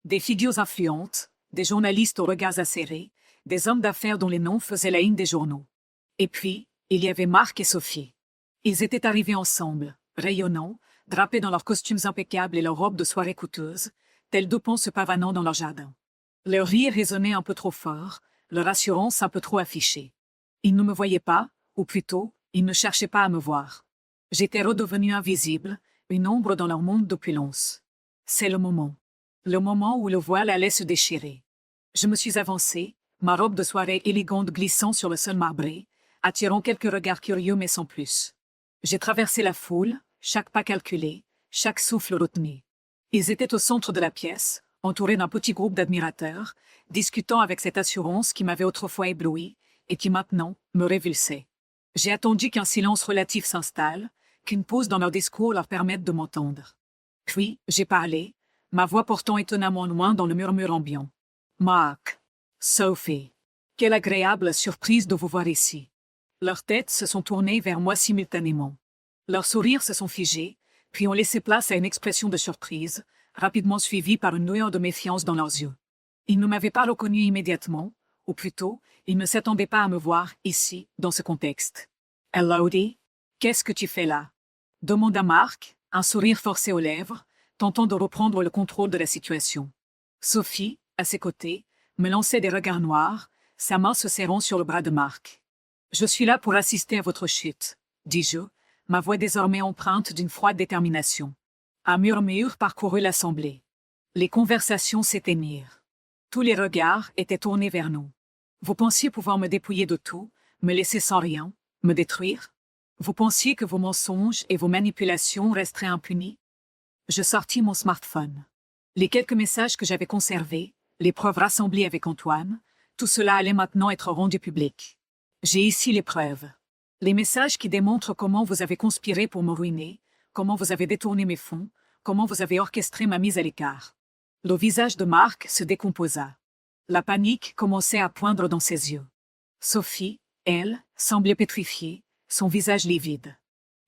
[SPEAKER 1] Des figures influentes, des journalistes aux regards acérés, des hommes d'affaires dont les noms faisaient la une des journaux. Et puis, il y avait Mark et Sophie. Ils étaient arrivés ensemble, rayonnants, drapés dans leurs costumes impeccables et leurs robes de soirée coûteuses, tels deux ponts se pavanant dans leur jardin. Leur rire résonnait un peu trop fort, leur assurance un peu trop affichée. Ils ne me voyaient pas, ou plutôt, ils ne cherchaient pas à me voir. J'étais redevenue invisible, une ombre dans leur monde d'opulence. C'est le moment. Le moment où le voile allait se déchirer. Je me suis avancée, ma robe de soirée élégante glissant sur le sol marbré, attirant quelques regards curieux mais sans plus. J'ai traversé la foule, chaque pas calculé, chaque souffle retenu. Ils étaient au centre de la pièce, entourés d'un petit groupe d'admirateurs, discutant avec cette assurance qui m'avait autrefois ébloui et qui maintenant me révulsait. J'ai attendu qu'un silence relatif s'installe, qu'une pause dans leur discours leur permette de m'entendre. Puis, j'ai parlé, ma voix portant étonnamment loin dans le murmure ambiant. « Mark, Sophie, quelle agréable surprise de vous voir ici. » Leurs têtes se sont tournées vers moi simultanément. Leurs sourires se sont figés, puis ont laissé place à une expression de surprise, rapidement suivie par une lueur de méfiance dans leurs yeux. Ils ne m'avaient pas reconnu immédiatement, ou plutôt, ils ne s'attendaient pas à me voir ici, dans ce contexte. « Elodie, qu'est-ce que tu fais là ?» demanda Mark, un sourire forcé aux lèvres, tentant de reprendre le contrôle de la situation. Sophie, à ses côtés, me lançait des regards noirs, sa main se serrant sur le bras de Mark. « Je suis là pour assister à votre chute, » dis-je, ma voix désormais empreinte d'une froide détermination. Un murmure parcourut l'assemblée. Les conversations s'éteignirent. Tous les regards étaient tournés vers nous. Vous pensiez pouvoir me dépouiller de tout, me laisser sans rien, me détruire? Vous pensiez que vos mensonges et vos manipulations resteraient impunis? Je sortis mon smartphone. Les quelques messages que j'avais conservés, les preuves rassemblées avec Antoine, tout cela allait maintenant être rendu public. J'ai ici les preuves. Les messages qui démontrent comment vous avez conspiré pour me ruiner, comment vous avez détourné mes fonds, comment vous avez orchestré ma mise à l'écart. Le visage de Marc se décomposa. La panique commençait à poindre dans ses yeux. Sophie, elle, semblait pétrifiée, son visage livide.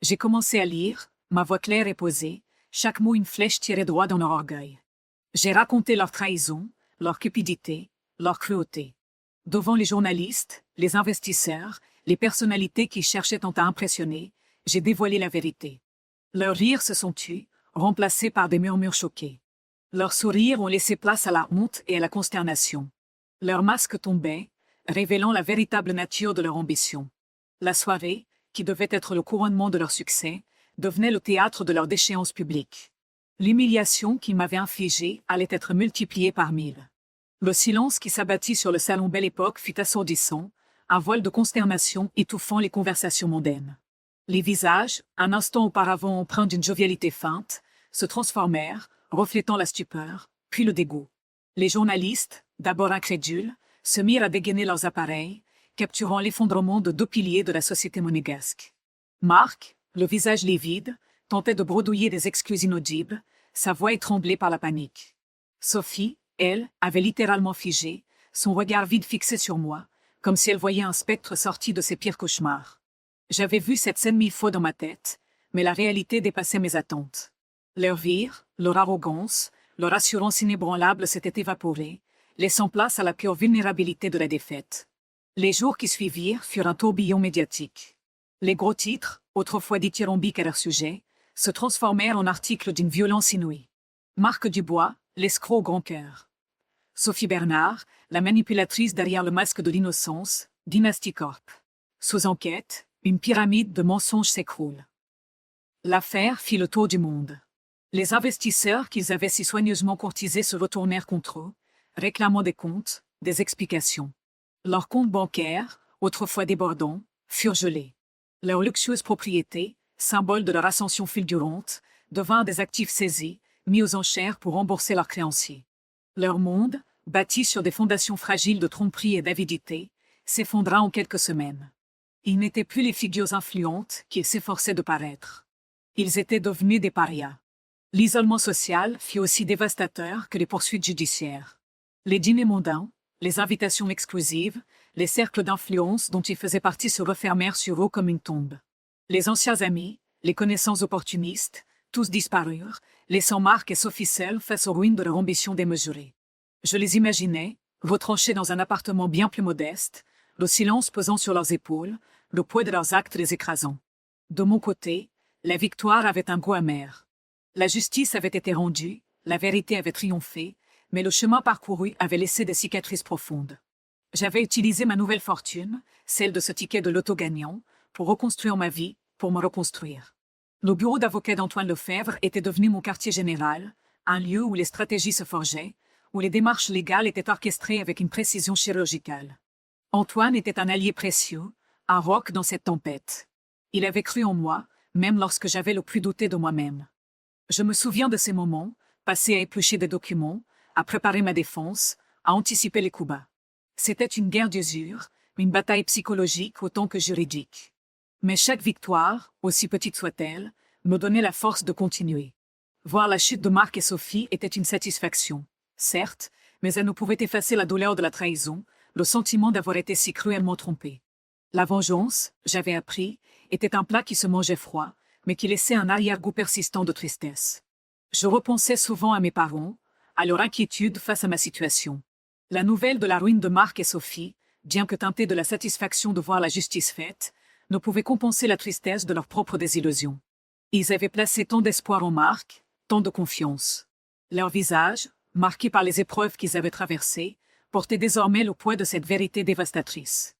[SPEAKER 1] J'ai commencé à lire, ma voix claire et posée, chaque mot une flèche tirée droit dans leur orgueil. J'ai raconté leur trahison, leur cupidité, leur cruauté. Devant les journalistes, les investisseurs, les personnalités qui cherchaient tant à impressionner, j'ai dévoilé la vérité. Leurs rires se sont tus, remplacés par des murmures choqués. Leurs sourires ont laissé place à la honte et à la consternation. Leurs masques tombaient, révélant la véritable nature de leur ambition. La soirée, qui devait être le couronnement de leur succès, devenait le théâtre de leur déchéance publique. L'humiliation qu'ils m'avaient infligée allait être multipliée par 1000. Le silence qui s'abattit sur le salon Belle Époque fut assourdissant, un voile de consternation étouffant les conversations mondaines. Les visages, un instant auparavant empreints d'une jovialité feinte, se transformèrent, reflétant la stupeur, puis le dégoût. Les journalistes, d'abord incrédules, se mirent à dégainer leurs appareils, capturant l'effondrement de 2 piliers de la société monégasque. Marc, le visage livide, tentait de bredouiller des excuses inaudibles, sa voix étranglée par la panique. Sophie, elle, avait littéralement figé, son regard vide fixé sur moi, comme si elle voyait un spectre sorti de ses pires cauchemars. J'avais vu cette scène 1000 fois dans ma tête, mais la réalité dépassait mes attentes. Leur vire, leur arrogance, leur assurance inébranlable s'étaient évaporées, laissant place à la pure vulnérabilité de la défaite. Les jours qui suivirent furent un tourbillon médiatique. Les gros titres, autrefois dithyrambiques à leur sujet, se transformèrent en articles d'une violence inouïe. Marc Dubois, l'escroc au grand cœur. Sophie Bernard, la manipulatrice derrière le masque de l'innocence, Dynasty Corp. Sous enquête, une pyramide de mensonges s'écroule. L'affaire fit le tour du monde. Les investisseurs qu'ils avaient si soigneusement courtisés se retournèrent contre eux, réclamant des comptes, des explications. Leurs comptes bancaires, autrefois débordants, furent gelés. Leurs luxueuses propriétés, symboles de leur ascension fulgurante, devinrent des actifs saisis, mis aux enchères pour rembourser leurs créanciers. Leur monde, bâti sur des fondations fragiles de tromperie et d'avidité, s'effondra en quelques semaines. Ils n'étaient plus les figures influentes qu'ils s'efforçaient de paraître. Ils étaient devenus des parias. L'isolement social fut aussi dévastateur que les poursuites judiciaires. Les dîners mondains, les invitations exclusives, les cercles d'influence dont ils faisaient partie se refermèrent sur eux comme une tombe. Les anciens amis, les connaissances opportunistes, tous disparurent, laissant Marc et Sophie seuls face aux ruines de leur ambition démesurée. Je les imaginais, retranchés dans un appartement bien plus modeste, le silence pesant sur leurs épaules, le poids de leurs actes les écrasant. De mon côté, la victoire avait un goût amer. La justice avait été rendue, la vérité avait triomphé, mais le chemin parcouru avait laissé des cicatrices profondes. J'avais utilisé ma nouvelle fortune, celle de ce ticket de loto gagnant, pour reconstruire ma vie, pour me reconstruire. Le bureau d'avocat d'Antoine Lefebvre était devenu mon quartier général, un lieu où les stratégies se forgeaient, où les démarches légales étaient orchestrées avec une précision chirurgicale. Antoine était un allié précieux, un roc dans cette tempête. Il avait cru en moi, même lorsque j'avais le plus douté de moi-même. Je me souviens de ces moments, passés à éplucher des documents, à préparer ma défense, à anticiper les coups bas. C'était une guerre d'usure, une bataille psychologique autant que juridique. Mais chaque victoire, aussi petite soit-elle, me donnait la force de continuer. Voir la chute de Marc et Sophie était une satisfaction, certes, mais elle ne pouvait effacer la douleur de la trahison, le sentiment d'avoir été si cruellement trompé. La vengeance, j'avais appris, était un plat qui se mangeait froid, mais qui laissait un arrière-goût persistant de tristesse. Je repensais souvent à mes parents, à leur inquiétude face à ma situation. La nouvelle de la ruine de Marc et Sophie, bien que teintée de la satisfaction de voir la justice faite, ne pouvait compenser la tristesse de leur propre désillusion. Ils avaient placé tant d'espoir en Marc, tant de confiance. Leur visage, marqué par les épreuves qu'ils avaient traversées, portait désormais le poids de cette vérité dévastatrice.